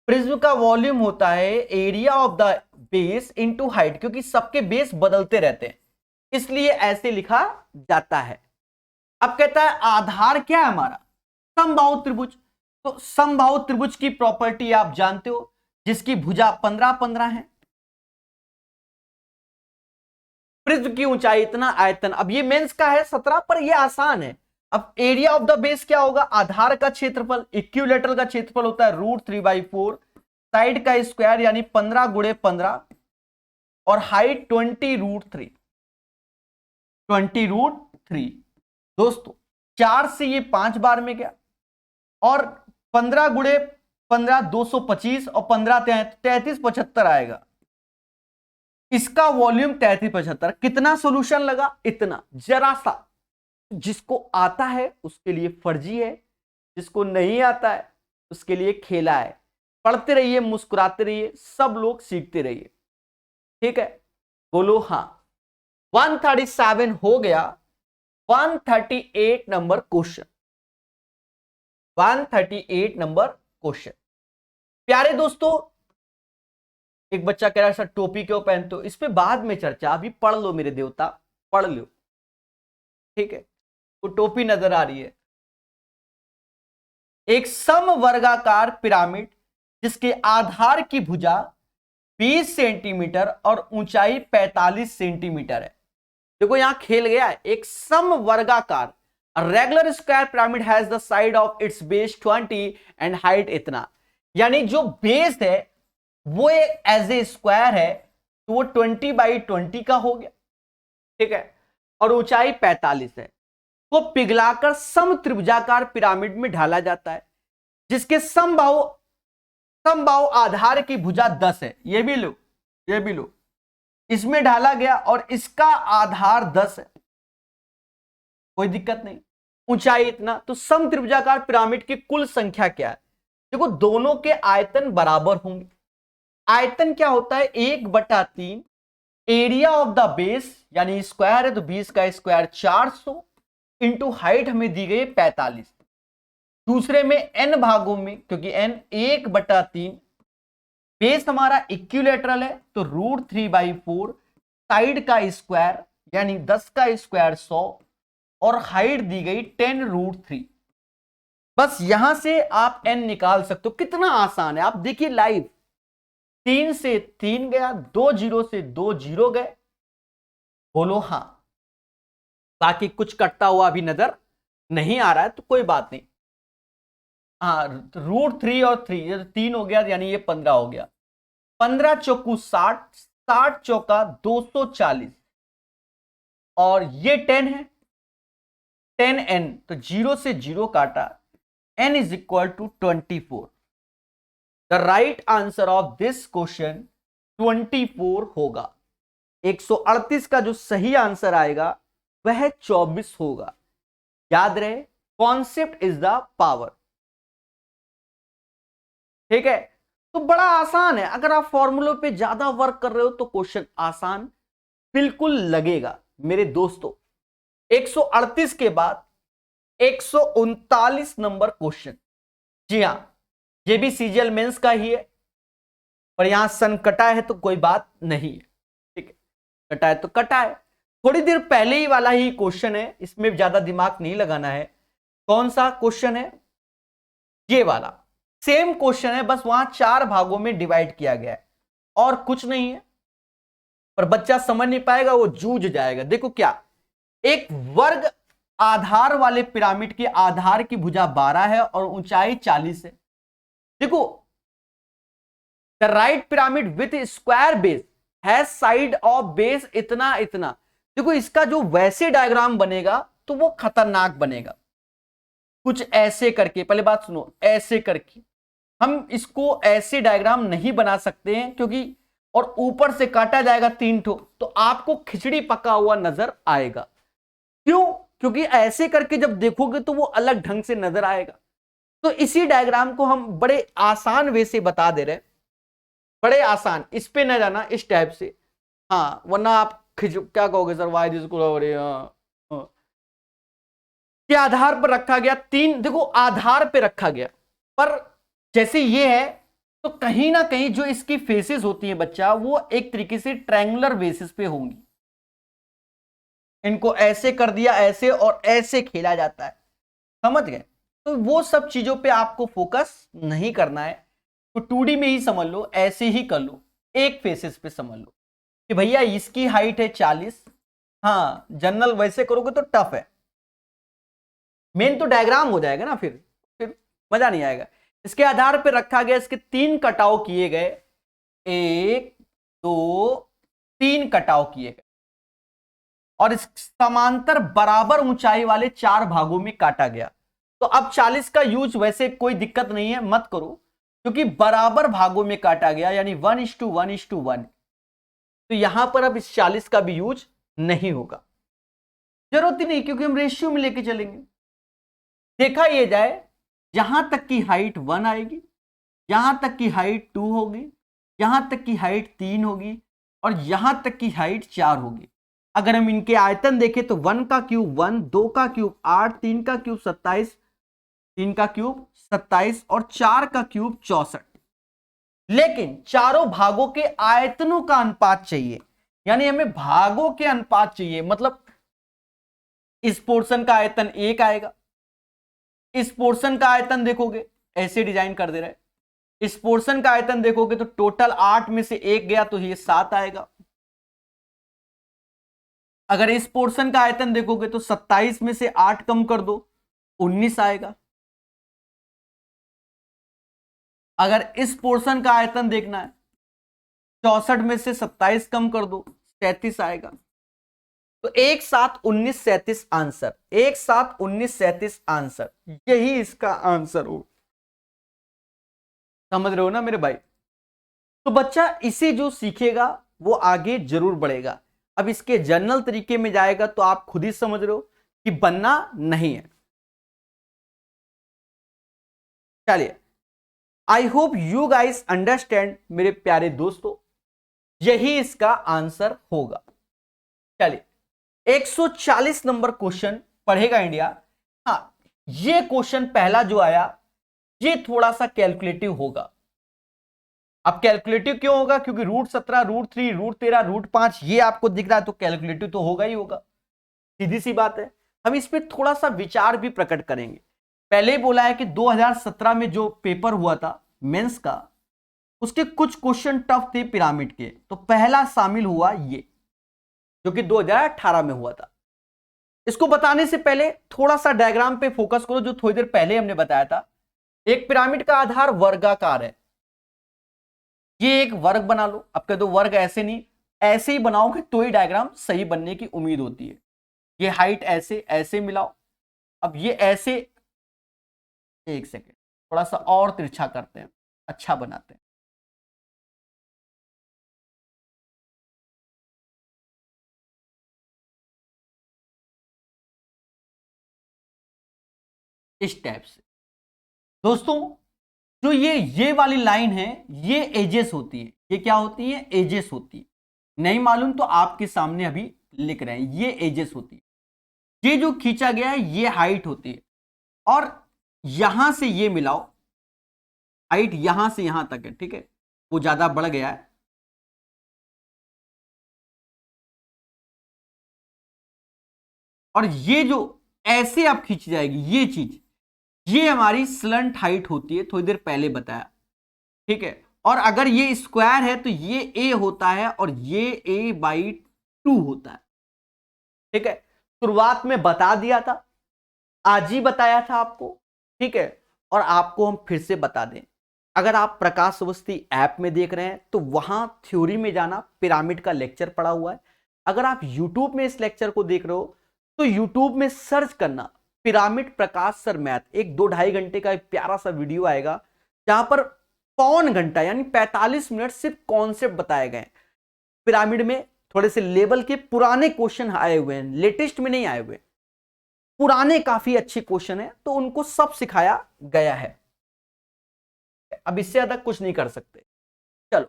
प्रिज्म का वॉल्यूम होता है area of the base into height, क्योंकि सबके बेस बदलते रहते हैं, इसलिए ऐसे लिखा जाता है। अब कहता है आधार क्या है हमारा, समबाहु त्रिभुज। तो समबाहु त्रिभुज की प्रॉपर्टी आप जानते हो, जिसकी भुजा 15-15 है। प्रिज्म की ऊंचाई इतना, आयतन, अब ये मेंस का है 17, पर ये आसान है। अब एरिया ऑफ द बेस क्या होगा, आधार का क्षेत्रफल, इक्विलेटरल का क्षेत्रफल होता है √3/4, साइड का स्क्वायर यानी 15 × 15, और हाइट 20√3, 20√3। दोस्तों 4 से ये 5 बार में गया, और 15 × 15 225, और 15 3375 आएगा। इसका वॉल्यूम 3375। कितना सॉल्यूशन लगा, इतना, जरा सा। जिसको आता है उसके लिए फर्जी है, जिसको नहीं आता है उसके लिए खेला है। पढ़ते रहिए, मुस्कुराते रहिए, सब लोग सीखते रहिए, ठीक है। बोलो हाँ। 137 हो गया। 138 नंबर क्वेश्चन, 138 नंबर क्वेश्चन। प्यारे दोस्तों, एक बच्चा कह रहा है सर टोपी क्यों पहनते हो, इस पे बाद में चर्चा, अभी पढ़ लो मेरे देवता, पढ़ लो, ठीक है। तो टोपी नजर आ रही है। एक समवर्गाकार पिरामिड जिसके आधार की भुजा 20 सेंटीमीटर और ऊंचाई 45 सेंटीमीटर है। देखो यहां खेल गया है। एक समवर्गाकार regular square pyramid has the side of its base 20 and height इतना, यानी जो बेस है वो एज ए स्क्वायर है, तो वो 20/20 का हो गया, ठीक है, और ऊंचाई 45 है। को पिघलाकर समत्रिभुजाकार पिरामिड में ढाला जाता है, जिसके समबाहु आधार की भुजा 10 है। ये भी लो, ये भी लो, इसमें ढाला गया और इसका आधार 10 है, कोई दिक्कत नहीं, ऊंचाई इतना। तो समत्रिभुजाकार पिरामिड की कुल संख्या क्या है, देखो दोनों के आयतन बराबर होंगे। आयतन क्या होता है, 1/3 एरिया ऑफ द बेस, यानी स्क्वायर है तो 20 का स्क्वायर 400, इंटू हाइट हमें दी गई 45। दूसरे में n भागों में, क्योंकि n 1/3, बेस हमारा इक्विलेटरल है तो √3/4, साइड का स्क्वायर यानी 10 का स्क्वायर 100, और हाइट दी गई 10√3। बस यहां से आप n निकाल सकते हो। कितना आसान है, आप देखिए लाइव। 3 से 3 गया, 2 0 से 2 0 गए। बोलो हाँ। बाकी कुछ कटता हुआ अभी नजर नहीं आ रहा है तो कोई बात नहीं। हाँ, √3 और 3, ये 3 हो गया, यानी ये 15 हो गया। 15 चौकू 60, 60 चौका 240, और ये 10 है, 10n, तो 0 से 0 काटा, n is equal to 24। The right answer of this question 24 होगा। 138 का जो सही आंसर आएगा वह 24 होगा। याद रहे, कॉन्सेप्ट इज द पावर, ठीक है। तो बड़ा आसान है, अगर आप फॉर्मूलों पे ज्यादा वर्क कर रहे हो तो क्वेश्चन आसान बिल्कुल लगेगा मेरे दोस्तों। 138 के बाद 139 नंबर क्वेश्चन। जी हां, ये भी सीजीएल मेंस का ही है, पर यहां सन कटा है तो कोई बात नहीं है, ठीक है, कटा है तो कटा है। थोड़ी देर पहले ही वाला ही क्वेश्चन है, इसमें ज्यादा दिमाग नहीं लगाना है। कौन सा क्वेश्चन है, ये वाला सेम क्वेश्चन है, बस वहां 4 भागों में डिवाइड किया गया है और कुछ नहीं है, पर बच्चा समझ नहीं पाएगा, वो जूझ जाएगा। देखो क्या, एक वर्ग आधार वाले पिरामिड के आधार की भुजा 12 है और ऊंचाई 40 है। देखो, the right pyramid with square base has side of base इतना इतना। देखो इसका जो वैसे डायग्राम बनेगा तो वो खतरनाक बनेगा, कुछ ऐसे करके। पहले बात सुनो, ऐसे करके हम इसको ऐसे डायग्राम नहीं बना सकते हैं, क्योंकि और ऊपर से काटा जाएगा 3 ठो, तो आपको खिचड़ी पका हुआ नजर आएगा। क्यों, क्योंकि ऐसे करके जब देखोगे तो वो अलग ढंग से नजर आएगा। तो इसी डायग्राम को हम बड़े आसान वे से बता दे रहे, बड़े आसान, इस पे न जाना, इस टाइप से। हाँ, वरना आप क्या कहोगे सर, वाई दिस के आधार पर रखा गया 3, देखो आधार पे रखा गया, पर जैसे ये है तो कहीं ना कहीं जो इसकी फेसेस होती है बच्चा, वो एक तरीके से ट्रायंगुलर बेसिस पे होंगी। इनको ऐसे कर दिया, ऐसे और ऐसे खेला जाता है, समझ गए। तो वो सब चीजों पे आपको फोकस नहीं करना है, तो 2D में ही समझ लो, ऐसे ही कर लो, एक फेसेस पे समझ लो कि भैया इसकी हाइट है 40। हाँ जनरल वैसे करोगे तो टफ है, मेन तो डायग्राम हो जाएगा ना, फिर मजा नहीं आएगा। इसके आधार पर रखा गया, इसके 3 कटाव किए गए, 1 2 3 कटाव किए गए और इस समांतर बराबर ऊंचाई वाले 4 भागों में काटा गया। तो अब 40 का यूज वैसे कोई दिक्कत नहीं है, मत करो, क्योंकि बराबर भागों में काटा गया यानी 1:1:1। तो यहां पर अब इस 40 का भी यूज नहीं होगा, जरूरत ही नहीं, क्योंकि हम रेशियो में लेके चलेंगे। देखा यह जाए, जहां तक की हाइट 1 आएगी, यहां तक की हाइट 2 होगी, यहां तक की हाइट 3 होगी और यहां तक की हाइट 4 होगी। अगर हम इनके आयतन देखें तो 1 का क्यूब 1, 2 का क्यूब 8, 3 का क्यूब 27, 3 का क्यूब 27 और 4 का क्यूब 64। लेकिन चारों भागों के आयतनों का अनुपात चाहिए, यानी हमें भागों के अनुपात चाहिए। मतलब इस पोर्शन का आयतन 1 आएगा, इस पोर्शन का आयतन देखोगे, ऐसे डिजाइन कर दे रहे, इस पोर्शन का आयतन देखोगे तो टोटल 8 में से 1 गया तो ये 7 आएगा। अगर इस पोर्शन का आयतन देखोगे तो 27 में से 8 कम कर दो, 19 आएगा। अगर इस पोर्शन का आयतन देखना है, 64 में से 27 कम कर दो, 37 आएगा। तो 1 7 19 37 आंसर, 1 7 19 37 आंसर, यही इसका आंसर हो। समझ रहे हो ना मेरे भाई? तो बच्चा इसे जो सीखेगा वो आगे जरूर बढ़ेगा। अब इसके जनरल तरीके में जाएगा तो आप खुद ही समझ रहे हो कि बनना नहीं है। चलिए, I hope you guys understand मेरे प्यारे दोस्तों, यही इसका आंसर होगा। चलिए, 140 नंबर क्वेश्चन पढ़ेगा इंडिया। हाँ, ये क्वेश्चन पहला जो आया ये थोड़ा सा कैलकुलेटिव होगा। अब कैलकुलेटिव क्यों होगा? क्योंकि √17, √3, √13, √5 ये आपको दिख रहा है तो कैलकुलेटिव तो होगा ही होगा, सीधी सी बात है। हम इस पर थोड़ा सा विचार भी प्रकट करेंगे। पहले ही बोला है कि 2017 में जो पेपर हुआ था मेंस का, उसके कुछ क्वेश्चन टफ थे पिरामिड के, तो पहला शामिल हुआ ये जो कि 2018 में हुआ था। इसको बताने से पहले थोड़ा सा डायग्राम पे फोकस करो, जो थोड़ी देर पहले हमने बताया था। एक पिरामिड का आधार वर्गाकार है, ये एक वर्ग बना लो। अब कह दो वर्ग ऐसे नहीं, ऐसे ही बनाओगे तो ही डायग्राम सही बनने की उम्मीद होती है। ये हाइट ऐसे ऐसे मिलाओ, अब ये ऐसे, एक सेकेंड थोड़ा सा और तिरछा करते हैं, अच्छा बनाते हैं। इस टाइप से दोस्तों, जो ये वाली लाइन है ये एजेस होती है। ये क्या होती है? एजेस होती है। नहीं मालूम तो आपके सामने अभी लिख रहे हैं, ये एजेस होती है। ये जो खींचा गया है ये हाइट होती है, और यहां से ये मिलाओ, हाइट यहां से यहां तक है, ठीक है, वो ज्यादा बढ़ गया है। और ये जो ऐसे आप खींच जाएगी ये चीज, ये हमारी स्लंट हाइट होती है, थोड़ी देर पहले बताया, ठीक है। और अगर ये स्क्वायर है तो ये ए होता है और ये a/2 होता है, ठीक है। शुरुआत में बता दिया था, आज ही बताया था आपको, ठीक है। और आपको हम फिर से बता दें, अगर आप प्रकाश अवस्थी ऐप में देख रहे हैं तो वहां थ्योरी में जाना, पिरामिड का लेक्चर पड़ा हुआ है। अगर आप यूट्यूब में इस लेक्चर को देख रहे हो तो यूट्यूब में सर्च करना पिरामिड प्रकाश सर मैथ, एक 2-2.5 घंटे का एक प्यारा सा वीडियो आएगा, जहां पर पौन घंटा यानी 45 मिनट सिर्फ कॉन्सेप्ट बताए गए। पिरामिड में थोड़े से लेवल के पुराने क्वेश्चन आए हुए हैं, लेटेस्ट में नहीं आए हुए, पुराने काफी अच्छे क्वेश्चन है, तो उनको सब सिखाया गया है। अब इससे ज्यादा कुछ नहीं कर सकते। चलो,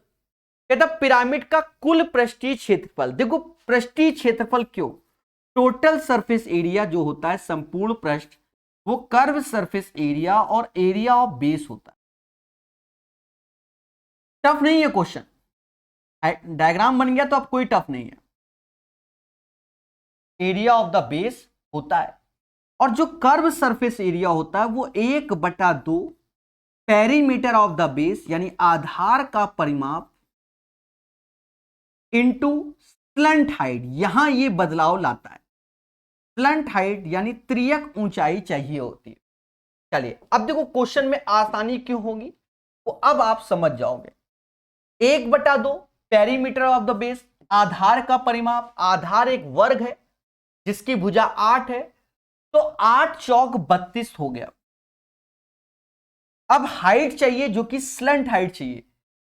कहता पिरामिड का कुल पृष्ठीय क्षेत्रफल, देखो पृष्ठीय क्षेत्रफल क्यों, टोटल सरफेस एरिया जो होता है संपूर्ण पृष्ठ, वो कर्व सरफेस एरिया और एरिया ऑफ बेस होता है। टफ नहीं है क्वेश्चन, डायग्राम बन गया तो अब कोई टफ नहीं है। एरिया ऑफ द बेस होता है, और जो कर्व सरफेस एरिया होता है वो 1/2 पेरीमीटर ऑफ द बेस यानी आधार का परिमाप इनटू स्लंट हाइट, यहां ये बदलाव लाता है। स्लंट हाइट यानी त्रियक ऊंचाई चाहिए होती है। चलिए अब देखो क्वेश्चन में आसानी क्यों होगी तो अब आप समझ जाओगे। 1/2 पेरीमीटर ऑफ द बेस, आधार का परिमाप, आधार एक वर्ग है जिसकी भुजा 8 है, तो 8 चौक 32 हो गया। अब हाइट चाहिए जो कि स्लंट हाइट चाहिए,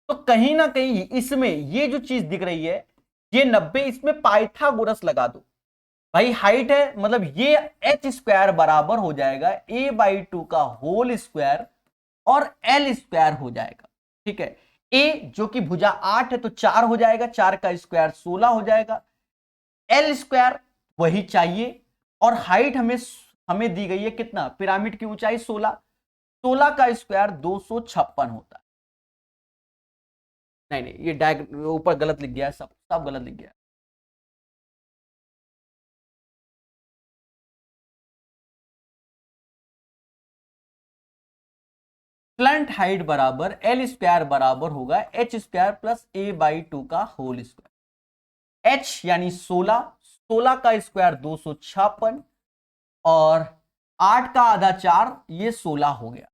तो कहीं ना कहीं इसमें ये जो चीज दिख रही है ये 90, इसमें पाइथागोरस लगा दो भाई। हाइट है मतलब ये h स्क्वायर बराबर हो जाएगा a/2 का होल स्क्वायर और l स्क्वायर हो जाएगा। ठीक है, a जो कि भुजा 8 है तो 4 हो जाएगा, 4 का स्क्वायर 16 हो जाएगा, l स्क्वायर वही चाहिए, और हाइट हमें दी गई है कितना, पिरामिड की ऊंचाई 16, 16 का स्क्वायर 256 होता है। नहीं ये ऊपर गलत लिख गया है, सब गलत लिख गया है। स्लंट हाइट बराबर एल स्क्वायर बराबर होगा h स्क्वायर प्लस a/2 का होल स्क्वायर। h यानी 16, 16 का स्क्वायर 256 और 8 का आधा 4, ये 16 हो गया।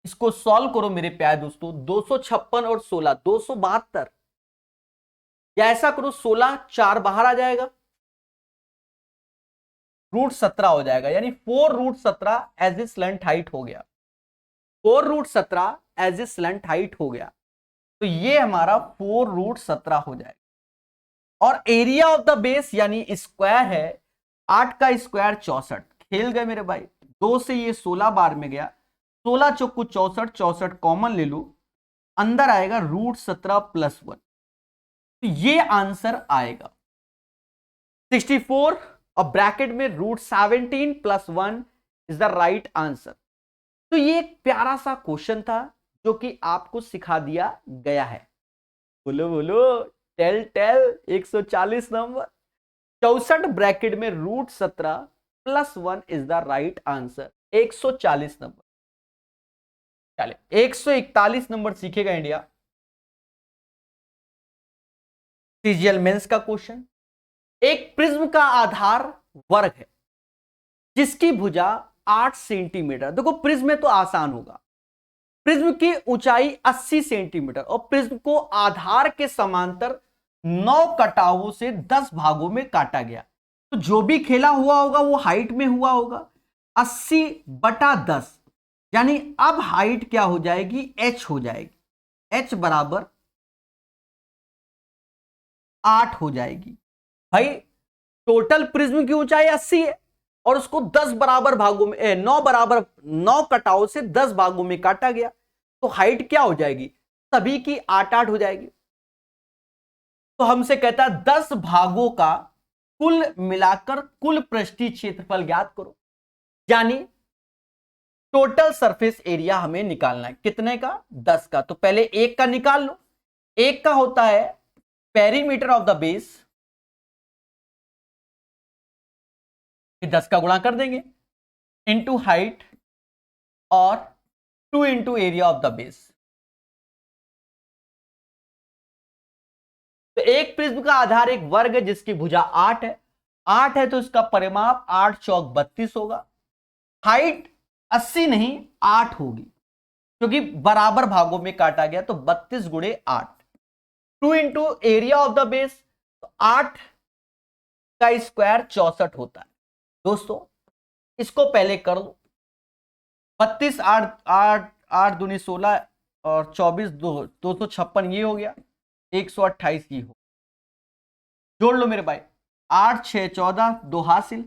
इसको सॉल्व करो मेरे प्यारे दोस्तों, 256 और 16 272, या ऐसा करो 16 4 बाहर आ जाएगा, √17 हो जाएगा, यानी 4√17 एज ए स्लंट हाइट हो गया। 4√17 एज ए स्लंट हाइट हो गया, तो ये हमारा 4√17 हो जाएगा। और एरिया ऑफ द बेस यानी स्क्वायर है, 8 का स्क्वायर 64, खेल गए मेरे भाई, 2 से ये 16 बार में गया, 16 चौको 64, 64 कॉमन ले लो, अंदर आएगा √17 + 1, तो ये आंसर आएगा 64 और ब्रैकेट में √17 + 1 इज द राइट आंसर। तो ये एक प्यारा सा क्वेश्चन था जो कि आपको सिखा दिया गया है। बोलो बोलो, टेल 140 नंबर, 64 ब्रैकेट में √17 + 1 is the right answer, 140 number. चलिए 141 नंबर सीखेगा इंडिया, सीजीएल मेंस का क्वेश्चन। एक प्रिज्म का आधार वर्ग है जिसकी भुजा 8 सेंटीमीटर, देखो प्रिज्म में तो आसान होगा, प्रिज्म की ऊंचाई 80 सेंटीमीटर और प्रिज्म को आधार के समांतर 9 कटावों से 10 भागों में काटा गया, तो जो भी खेला हुआ होगा वो हाइट में हुआ होगा, 80/10, यानी अब हाइट क्या हो जाएगी, h हो जाएगी, h बराबर 8 हो जाएगी। भाई टोटल प्रिज्म की ऊंचाई 80 है और उसको 10 बराबर भागों में 9 कटाओं से 10 भागों में काटा गया, तो हाइट क्या हो जाएगी, सभी की 8-8 हो जाएगी। तो हमसे कहता है 10 भागों का कुल मिलाकर कुल पृष्ठीय क्षेत्रफल ज्ञात करो, यानी टोटल सरफेस एरिया हमें निकालना है, कितने का, 10 का। तो पहले 1 का निकाल लो, 1 का होता है पेरीमीटर ऑफ द बेस, 10 का गुणा कर देंगे, इंटू हाइट और 2 into area of the base. तो एक प्रिज्म का आधार एक वर्ग है जिसकी भुजा 8 है, 8 है तो इसका परिमाप 8 चौक 32 होगा, हाइट 80 नहीं 8 होगी क्योंकि बराबर भागों में काटा गया, तो 32 × 8, 2 into area of the base, तो 8 का स्क्वायर 64 होता है। दोस्तों इसको पहले कर लो, 32 8 दूनी 16 और 24 256, ये हो गया, 128 ये हो, जोड़ लो मेरे भाई, 8 6 14, 2 हासिल,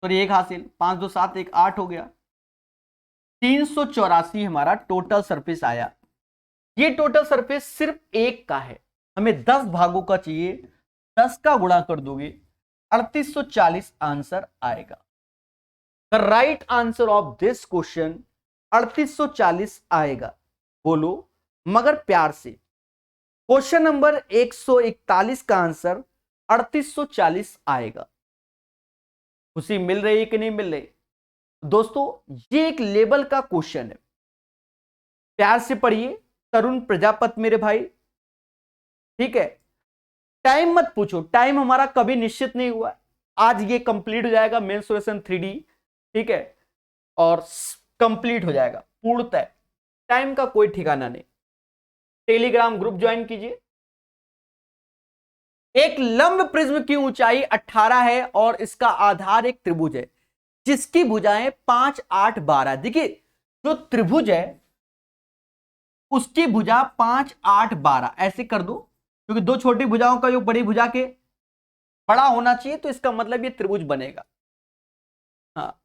सॉरी 1 हासिल, 5 2 7 1 8 हो गया, 384 हमारा टोटल सरफेस आया। ये टोटल सरफेस सिर्फ 1 का है, हमें 10 भागों का चाहिए, 10 का गुणा कर दोगे 3840 आंसर आएगा। The right answer of this question 3840 आएगा। बोलो मगर प्यार से, क्वेश्चन नंबर 141 का आंसर 3840 आएगा। खुशी मिल रही है कि नहीं मिल रही दोस्तों, ये एक लेवल का क्वेश्चन है, प्यार से पढ़िए, तरुण प्रजापति मेरे भाई, ठीक है। टाइम मत पूछो, टाइम हमारा कभी निश्चित नहीं हुआ, आज ये कंप्लीट हो जाएगा मेंस्ट्रुएशन 3D, ठीक है, और कंप्लीट हो जाएगा पूर्णतः, टाइम का कोई ठिकाना नहीं। टेलीग्राम ग्रुप ज्वाइन कीजिए। एक लंब प्रिज्म की ऊंचाई 18 है और इसका आधार एक त्रिभुज है जिसकी भुजाएं 5, 8, 12। देखिए जो त्रिभुज है उसकी भुजा 5, 8, 12 ऐसे कर दो, क्योंकि दो छोटी भुजाओं का जो बड़ी भुजा के बड़ा होना चाहिए, तो इसका मतलब ये त्रिभुज बनेगा। हाँ,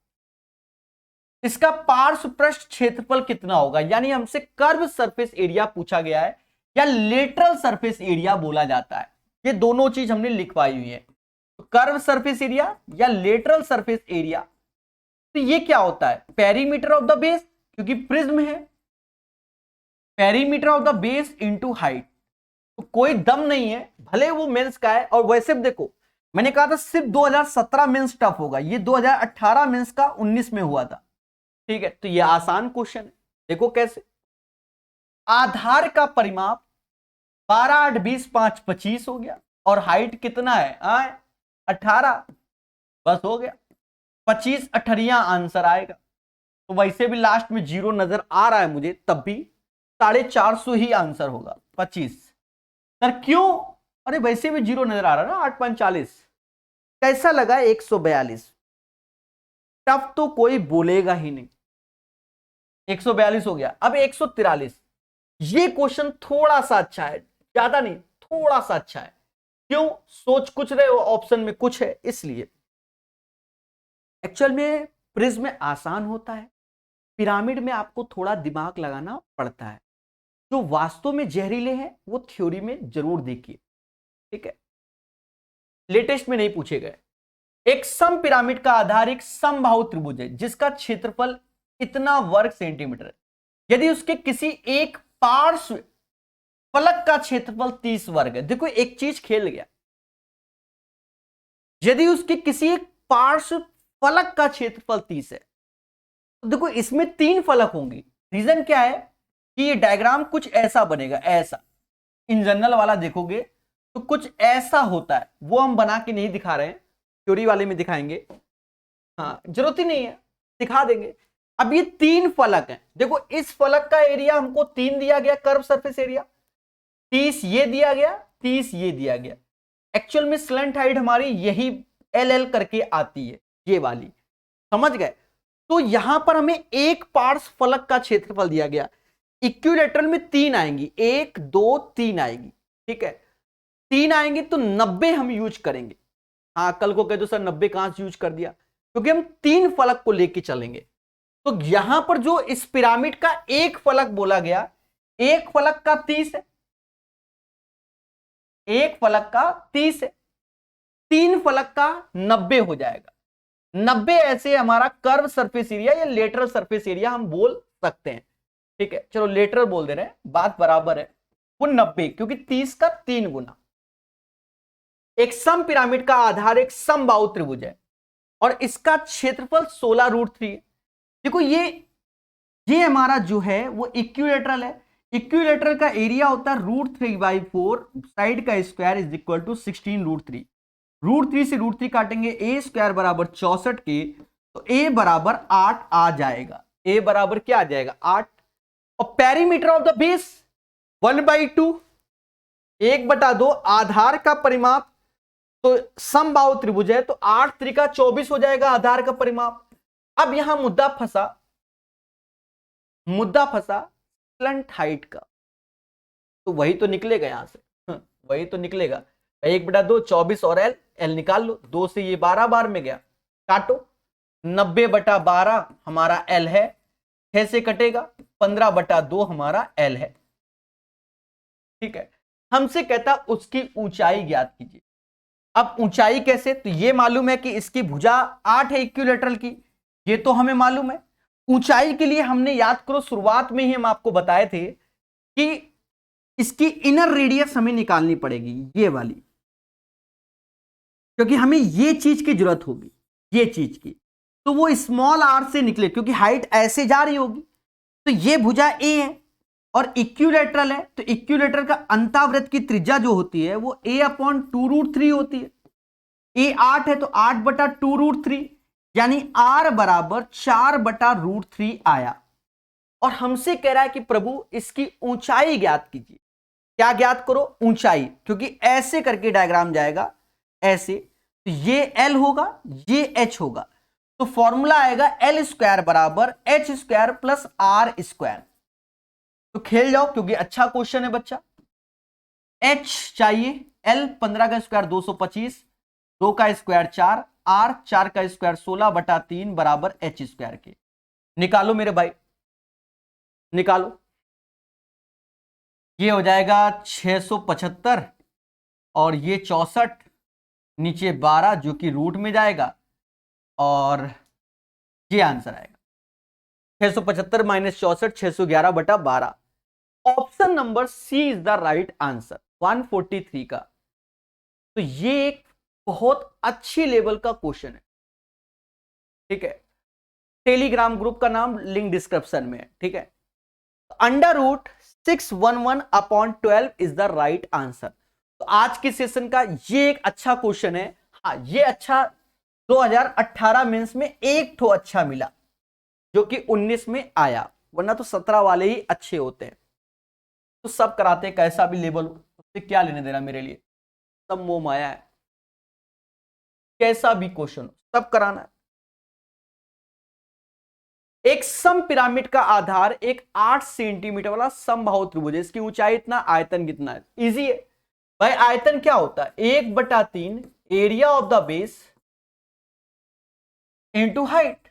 इसका पार्श्व पृष्ठ क्षेत्रफल कितना होगा, यानी हमसे कर्व सरफेस एरिया पूछा गया है या लेटरल सरफेस एरिया बोला जाता है। ये दोनों चीज हमने लिखवाई हुई है, कर्व सरफेस एरिया या लेटरल सरफेस एरिया। तो ये क्या होता है, पेरीमीटर ऑफ द बेस, क्योंकि प्रिज्म है, perimeter of the base into height. तो कोई दम नहीं है, भले वो मेंस का है। और वैसे भी देखो, मैंने कहा था सिर्फ 2017 मेंस टफ होगा, ये 2018 मेंस का 19 में हुआ था, ठीक है। तो ये आसान क्वेश्चन है, देखो कैसे। आधार का परिमाप 12, 8, 20, 5, 25 हो गया, और हाइट कितना है 18, बस हो गया, 25 अठरिया आंसर आएगा। तो वैसे भी लास्ट में 0 नजर आ रहा है मुझे, तब भी 450 ही आंसर होगा 25। सर क्यों, अरे वैसे भी 0 नजर आ रहा है ना, 8, 5, 40। कैसा लगा 142? टफ तो कोई बोलेगा ही नहीं, 142 हो गया। अब 143, ये क्वेश्चन थोड़ा सा अच्छा है, ज्यादा नहीं, थोड़ा सा अच्छा है। क्यों, सोच कुछ रहे हो, ऑप्शन में कुछ है इसलिए। एक्चुअल में प्रिज्म आसान होता है, पिरामिड में आपको थोड़ा दिमाग लगाना पड़ता है। जो वास्तव में जहरीले हैं वो थ्योरी में जरूर देखिए, ठीक है, लेटेस्ट में नहीं पूछे गए। एक सम पिरामिड का आधार एक समबाहु त्रिभुज है जिसका क्षेत्रफल इतना वर्ग सेंटीमीटर है। यदि उसके किसी एक पार्श्व फलक का क्षेत्रफल 30 वर्ग है, देखो एक चीज खेल गया, यदि उसके किसी एक पार्श्व फलक का क्षेत्रफल 30 है, तो देखो इसमें 3 फलक होंगी। रीजन क्या है कि ये डायग्राम कुछ ऐसा बनेगा, ऐसा इन जनरल वाला देखोगे तो कुछ ऐसा होता है, वो हम बना के नहीं दिखा रहे हैं, थ्योरी वाले में दिखाएंगे, हाँ जरूरत ही नहीं है, दिखा देंगे। अब ये 3 फलक हैं, देखो इस फलक का एरिया हमको 3 दिया गया, कर्व सरफेस एरिया 30 ये दिया गया, 30 ये दिया गया। एक्चुअल में स्लैंट हाइट हमारी यही LL करके आती है, ये वाली, समझ गए। तो यहां पर हमें एक पार्श्व फलक का क्षेत्रफल दिया गया, इक्विलेटरल में 3 आएंगी, 1, 2, 3 आएगी, ठीक है, 3 आएंगी तो 90 हम यूज करेंगे। हाँ कल को कह दो सर 90 कहां से यूज कर दिया, क्योंकि हम 3 फलक को लेके चलेंगे। तो यहां पर जो इस पिरामिड का एक फलक बोला गया, एक फलक का 30 है, एक फलक का 30 है, 3 फलक का 90 हो जाएगा। 90 ऐसे हमारा कर्व सरफेस एरिया या लेटरल सरफेस एरिया हम बोल सकते हैं, ठीक है। चलो लेटरल बोल दे रहे हैं, बात बराबर है, वो 90, क्योंकि 30 का 3 गुना। एक सम पिरामिड का आधार एक समबाहु त्रिभुज है और इसका क्षेत्रफल 16√3 है। देखो ये हमारा जो है वो इक्विलेटरल है, इक्विलेटरल का एरिया होता है √3/4, साइड का स्क्वायर इज इक्वल टू 16√3। √3 से √3 काटेंगे, a स्क्वायर बराबर 64 के, तो a बराबर 8 आ जाएगा, a बराबर क्या आ जाएगा 8। और पेरीमीटर ऑफ द बेस 1/2, 1/2 आधार का परिमाप, तो समबाहु त्रिभुज है तो 8 त्रिका 24 हो जाएगा आधार का परिमाप। अब यहां मुद्दा फंसा स्लंट हाइट का, तो वही तो निकलेगा यहां से, वही तो निकलेगा, 1/2 24 और L निकाल लो, 2 से ये 12 बार में गया, काटो, 90/12 हमारा L है, 6 से कटेगा, 15/2 हमारा L है, ठीक है। हमसे कहता उसकी ऊंचाई ज्ञात कीजिए। अब ऊंचाई कैसे, तो ये मालूम है कि इसकी भुजा 8 है इक्विलेटरल की, ये तो हमें मालूम है। ऊंचाई के लिए हमने, याद करो शुरुआत में ही हम आपको बताए थे कि इसकी इनर रेडियस हमें निकालनी पड़ेगी, ये वाली, क्योंकि हमें ये चीज की जरूरत होगी, ये चीज की, तो वो स्मॉल r से निकले, क्योंकि हाइट ऐसे जा रही होगी, तो ये भुजा a है, और इक्विलेटरल है, तो इक्विलेटरल का अंतावृत्त की त्रिज्या जो होती है वो a/2√3 होती है। ए 8 है तो 8/2√3, यानी r बराबर 4/√3 आया। और हमसे कह रहा है कि प्रभु इसकी ऊंचाई ज्ञात कीजिए। क्या ज्ञात करो? ऊंचाई, क्योंकि ऐसे करके डायग्राम जाएगा, ऐसे, तो ये l होगा, ये h होगा, तो फॉर्मूला आएगा L² बराबर h² प्लस r²। तो खेल जाओ, क्योंकि अच्छा क्वेश्चन है बच्चा। h चाहिए, L 15 का स्क्वायर 225, 2 का स्क्वायर 4, r 4 का स्क्वायर 16/3 बराबर h² के। निकालो मेरे भाई, निकालो। ये हो जाएगा 675 और ये 64, नीचे 12 जो कि रूट में जाएगा, और ये आंसर आएगा 675 minus 64, 611/12। Option number C is the right answer 143 का। तो ये एक बहुत अच्छी लेवल का क्वेश्चन है, ठीक है। टेलीग्राम ग्रुप का नाम लिंक डिस्क्रिप्शन में है, ठीक है। √611/12 इज द राइट आंसर। तो आज के सेशन का ये एक अच्छा क्वेश्चन है। हाँ, ये अच्छा 2018 मेंस में एक ठो अच्छा मिला, जो कि 19 में आया, वरना तो 17 वाले ही अच्छे होते हैं। तो सब कराते हैं, कैसा भी लेवल हो, उससे क्या लेने देना मेरे लिए, सब मोह माया है। कैसा भी क्वेश्चन हो, सब कराना है। एक सम पिरामिड का आधार एक 8 सेंटीमीटर वाला समबाहु त्रिभुज है, इसकी ऊंचाई इतना, आयतन कितना है? इजी है भाई। आयतन क्या होता है? 1/3 area of the base into height.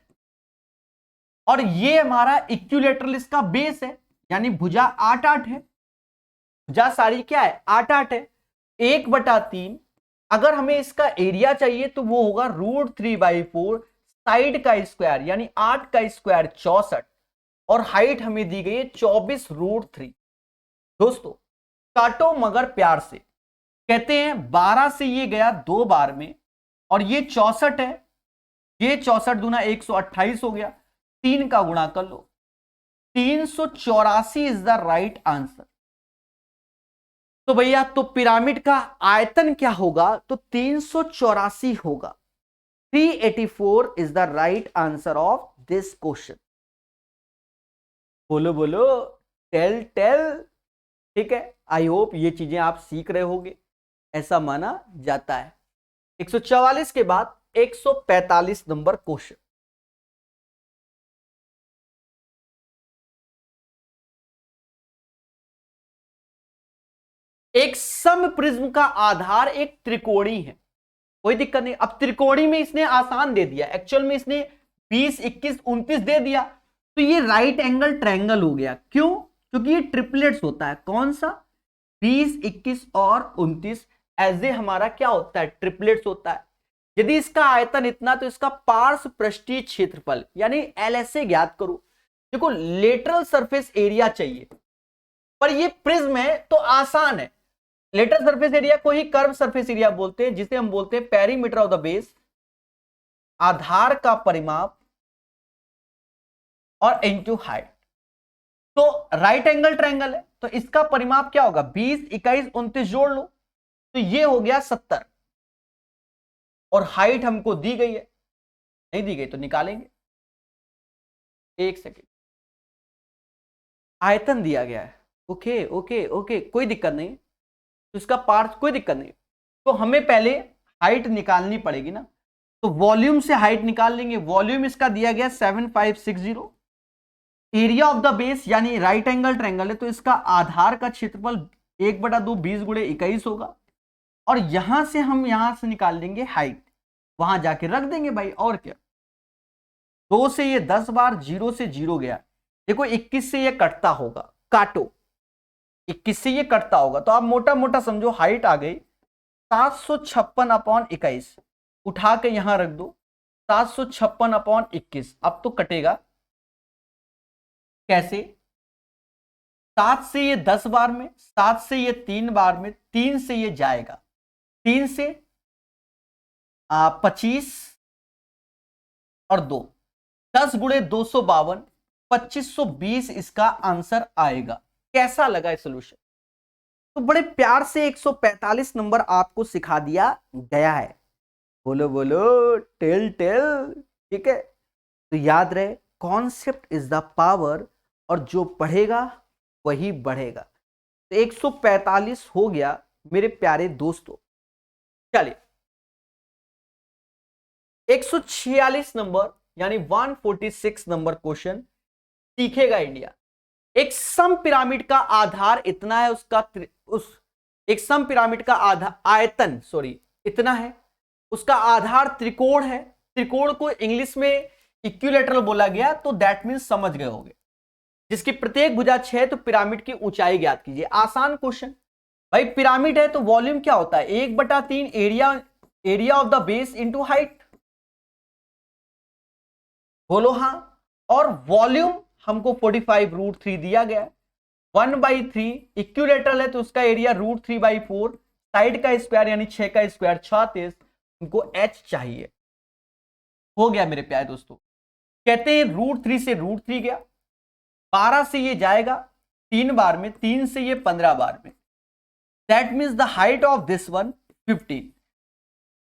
और ये हमारा इक्विलेटरल इसका बेस है, यानी भुजा 8/8 है। भुजा सारी क्या है? 8/8 है। 1/3, अगर हमें इसका एरिया चाहिए तो वो होगा √3/4 साइड का स्क्वायर, यानी 8 का स्क्वायर 64, और हाइट हमें दी गई है 24√3। दोस्तों काटो मगर प्यार से। कहते हैं 12 से ये गया 2 बार में, और ये 64 है, ये 64 दूना 128 हो गया, 3 का गुणा कर लो, 384 इज द राइट आंसर। तो भैया तो पिरामिड का आयतन क्या होगा? तो 384 होगा। 384 is the right answer of this question. बोलो बोलो, टेल टेल, ठीक है। आई होप ये चीजें आप सीख रहे होंगे, ऐसा माना जाता है। 144 के बाद 145 नंबर क्वेश्चन। एक सम प्रिज्म का आधार एक त्रिकोणी है, कोई दिक्कत नहीं। अब त्रिकोणी में इसने आसान दे दिया, एक्चुअल में इसने 20, 21, 29 दे दिया, तो ये राइट एंगल ट्रायंगल हो गया। क्यों? क्योंकि ये ट्रिपलेट्स होता है। कौन सा? 20, 21 और 29 एज ए हमारा क्या होता है? ट्रिपलेट्स होता है। यदि इसका आयतन इतना, तो इसका पार्श्व पृष्ठीय क्षेत्रफल यानी LSA ज्ञात करो। देखो लेटरल सरफेस एरिया चाहिए, पर ये प्रिज्म है तो आसान है। लेटरल सरफेस एरिया को ही कर्व सरफेस एरिया बोलते हैं, जिसे हम बोलते हैं पेरीमीटर ऑफ द बेस, आधार का परिमाप और इनटू हाइट। तो राइट एंगल ट्रायंगल है, तो इसका परिमाप क्या होगा? 20, 21, 29 जोड़ लो, तो ये हो गया 70। और हाइट हमको दी गई है, नहीं दी गई तो निकालेंगे। एक सेकेंड, आयतन दिया गया है, ओके ओके ओके, कोई दिक्कत नहीं। तो इसका पार्ट कोई दिक्कत नहीं, तो हमें पहले हाइट निकालनी पड़ेगी ना। तो वॉल्यूम से हाइट निकाल लेंगे। वॉल्यूम इसका दिया गया 7560। एरिया ऑफ द बेस यानी राइट एंगल ट्रायंगल है, तो इसका आधार का क्षेत्रफल 1/2 20 × 21 होगा। और यहां से हम यहां से निकाल लेंगे हाइट, वहां जाके रख देंगे भाई, और क्या। 2 से ये 10 बार, 0 से 0 गया। देखो 21 से ये कटता होगा, काटो, 21 से ये कटता होगा, तो आप मोटा मोटा समझो हाइट आ गई 756/21। उठा के यहां रख दो, 756/21। अब तो कटेगा कैसे? 7 से ये 10 बार में, 7 से ये 3 बार में, 3 से ये जाएगा, 3 से 25 और 2, 10 × 252, 2520 इसका आंसर आएगा। कैसा लगा ये सोल्यूशन? तो बड़े प्यार से 145 नंबर आपको सिखा दिया गया है। बोलो बोलो, टेल टेल। ठीक है, तो याद रहे, कॉन्सेप्ट इज द पावर, और जो पढ़ेगा वही बढ़ेगा। तो 145 हो गया मेरे प्यारे दोस्तों। चलिए 146 नंबर यानी 146 नंबर क्वेश्चन, सीखेगा इंडिया। एक सम पिरामिड का आधार इतना है, एक सम पिरामिड का आयतन इतना है, उसका आधार त्रिकोण है। त्रिकोण को इंग्लिश में इक्विलैटरल बोला गया, तो दैट मींस समझ गए होंगे। जिसकी प्रत्येक भुजा 6, तो पिरामिड की ऊंचाई ज्ञात कीजिए। आसान क्वेश्चन भाई। पिरामिड है तो वॉल्यूम क्या होता है? 1/3 area of the base into height. बोलो हाँ। और वॉल्यूम हमको 45√3 दिया गया है। 1/3 इक्विलैटरल है तो उसका एरिया √3/4, साइड का स्क्वायर यानी 6 का स्क्वायर 36, उनको h चाहिए। हो गया मेरे प्यारे दोस्तों। कहते हैं √3 से √3 गया, 12 से ये जाएगा 3 बार में, 3 से ये 15 बार में। That means the height of this one 15,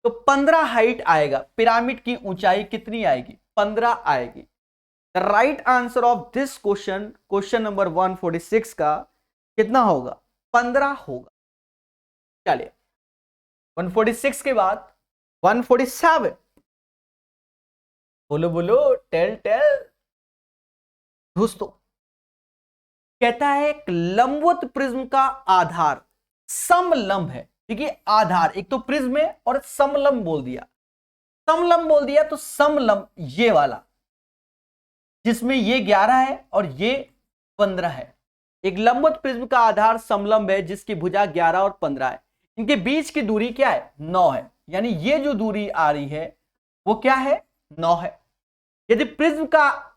तो 15 हाइट आएगा। पिरामिड की ऊंचाई कितनी आएगी? 15 आएगी। The right answer of this question number 146 का कितना होगा? 15 होगा। चलिए 146 के बाद 147। बोलो बोलो, टेल टेल। दोस्तों कहता है एक लंबवत प्रिज्म का आधार समलंब है। देखिए आधार, एक तो प्रिज्म है और समलंब बोल दिया। समलंब बोल दिया तो समलंब ये वाला, जिसमें ये 11 है और ये 15 है। एक लंबवत प्रिज्म का आधार समलंब है जिसकी भुजा 11 और 15 है। इनके बीच की दूरी क्या है? 9 है। यानी ये जो दूरी आ रही है वो क्या है? 9 है। यदि प्रिज्म का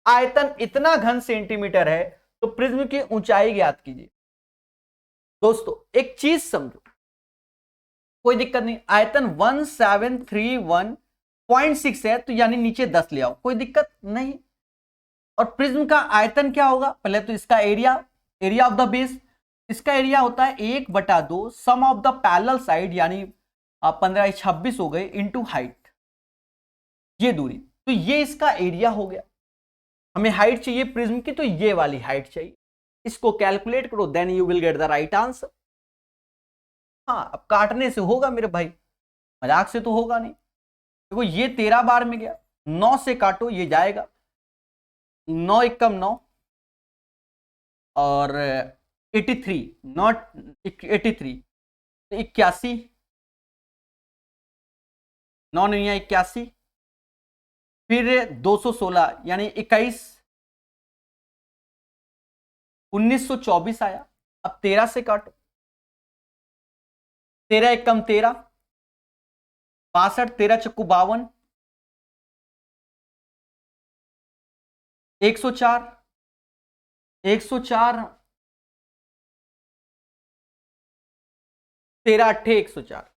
आयतन इतना घन सेंटीमीटर है तो प्रिज्म की ऊंचाई ज्ञात कीजिए। दोस्तों एक चीज समझो, कोई दिक्कत नहीं। आयतन 1731.6 है, तो यानी नीचे 10 ले आओ, कोई दिक्कत नहीं। और प्रिज्म का आयतन क्या होगा? पहले तो इसका एरिया ऑफ द बेस, इसका एरिया होता है 1/2 सम ऑफ द पैरेलल साइड, यानी 15 26 हो गए, इंटू हाइट, ये दूरी। तो ये इसका एरिया हो गया। हमें हाइट चाहिए प्रिज्म की, तो ये वाली हाइट चाहिए। इसको कैलकुलेट करो, then you will get the right answer. हाँ, अब काटने से होगा मेरे भाई, मजाक से तो होगा नहीं। देखो ये 13 बार में गया, 9 से काटो ये जाएगा, 9 एकम 9 और 83, नॉट 83, 81, 9 नहीं 81, फिर 216 यानी 21, 1924 आया। अब 13 से काटो, 13 एकम 13, 62, 13 चक्कू 52, 104, 104, 13 अट्ठे 104,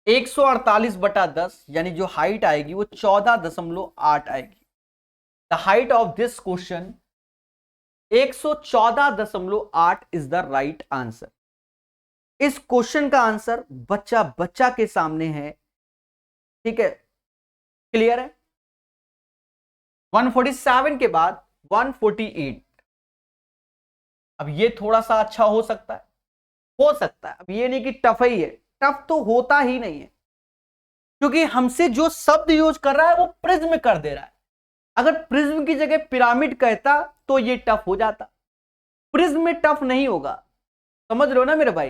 148/10 यानी जो हाइट आएगी वो 14.8 आएगी। The height of this question 114.8 is the right answer. इस क्वेश्चन का आंसर बच्चा के सामने है। ठीक है, क्लियर है। 147 के बाद 148। अब ये थोड़ा सा अच्छा हो सकता है, अब ये नहीं कि टफ ही है, टफ तो होता ही नहीं है, क्योंकि हमसे जो शब्द यूज कर रहा है वो प्रिज्म कर दे रहा है। अगर प्रिज्म की जगह पिरामिड कहता तो ये टफ हो जाता, प्रिज्म में टफ नहीं होगा। समझ रहे हो ना मेरे भाई?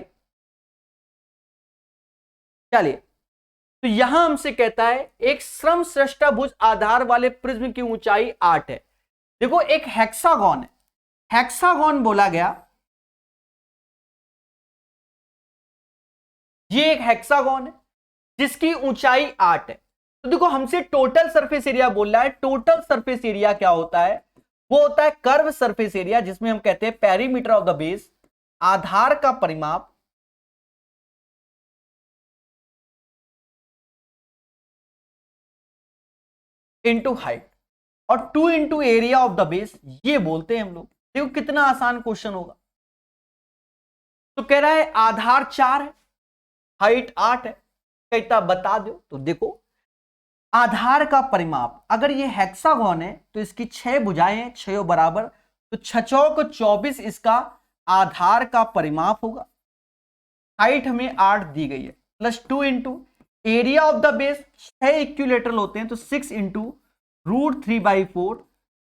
चलिए, तो यहां हमसे कहता है एक समश्रष्टाभुज आधार वाले प्रिज्म की ऊंचाई 8 है। देखो एक हेक्सागोन है, हेक्सागोन बोला गया, ये एक हेक्सागोन है जिसकी ऊंचाई 8 है। तो देखो हमसे टोटल सरफेस एरिया बोल रहा है। टोटल सरफेस एरिया क्या होता है? वो होता है कर्व सरफेस एरिया, जिसमें हम कहते हैं पेरीमीटर ऑफ द बेस, आधार का परिमाप इंटू हाइट, और 2 into area of the base, ये बोलते हैं हम लोग। देखो कितना आसान क्वेश्चन होगा। तो कह रहा है आधार 4 है, हाइट 8 है, कहता बता दो। तो देखो आधार का परिमाप, अगर ये हेक्सागोन है तो इसकी 6 भुजाएं हैं, 6 बराबर, तो 6 को 24 इसका आधार का परिमाप होगा। हाइट हमें 8 दी गई है, plus 2 into area of the base, 6 equilateral होते हैं तो 6 इंटू √3/4,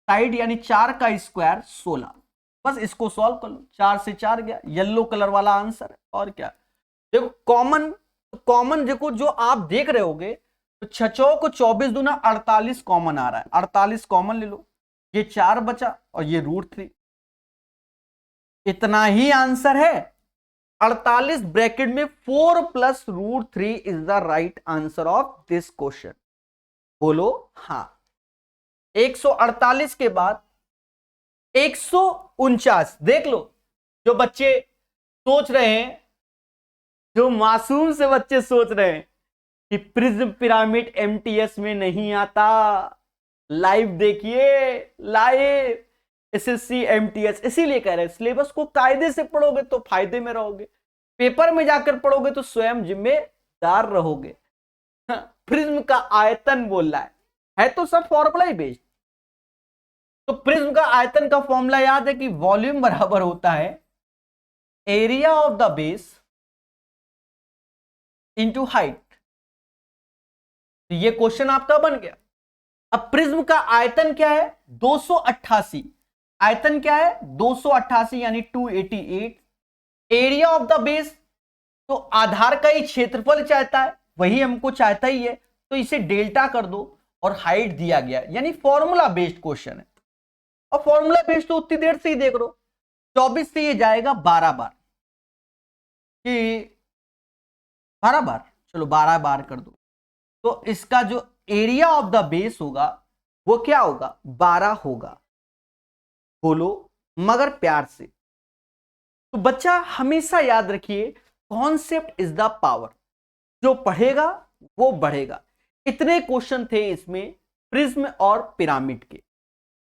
साइड यानी 4 का स्क्वायर 16। बस इसको सॉल्व कर लो, 4 से 4 गया, येलो कलर वाला आंसर है। और क्या, देखो कॉमन देखो जो आप देख रहे होगे, तो 6 को 24 दूना 48 कॉमन आ रहा है, 48 कॉमन ले लो, ये 4 बचा और ये √3, इतना ही आंसर है। 48 ब्रैकेट में 4 + √3 is the right answer of this question. बोलो हाँ। 148 के बाद 149, देख लो जो बच्चे सोच रहे हैं, जो मासूम से बच्चे सोच रहे हैं कि प्रिज्म पिरामिड एमटीएस में नहीं आता, लाइव देखिए, लाइव एसएससी एमटीएस, इसीलिए कह रहे हैं सिलेबस को कायदे से पढ़ोगे तो फायदे में रहोगे, पेपर में जाकर पढ़ोगे तो स्वयं जिम्मेदार रहोगे। प्रिज्म का आयतन बोल रहा है तो सब फॉर्मूला ही बेस्ड। तो प्रिज्म का आयतन का फॉर्मूला याद है कि वॉल्यूम बराबर होता है area of the base into height. तो ये क्वेश्चन आपका बन गया। अब प्रिज्म का आयतन क्या है, 288, आयतन क्या है 288 यानी 288। एरिया ऑफ द बेस, तो आधार का ही क्षेत्रफल चाहता है, वही हमको चाहता ही है, तो इसे डेल्टा कर दो और हाइट दिया गया, यानी फॉर्मूला बेस्ड क्वेश्चन है। और फॉर्मूला बेस्ड तो उतनी देर से ही देख लो, 24 से ये जाएगा 12 बार कि 12 बार, चलो 12 बार कर दो, तो इसका जो एरिया ऑफ द बेस होगा वो क्या होगा, 12 होगा। बोलो मगर प्यार से। तो बच्चा हमेशा याद रखिए, कॉन्सेप्ट इज द पावर, जो पढ़ेगा वो बढ़ेगा। इतने क्वेश्चन थे इसमें प्रिज्म और पिरामिड के।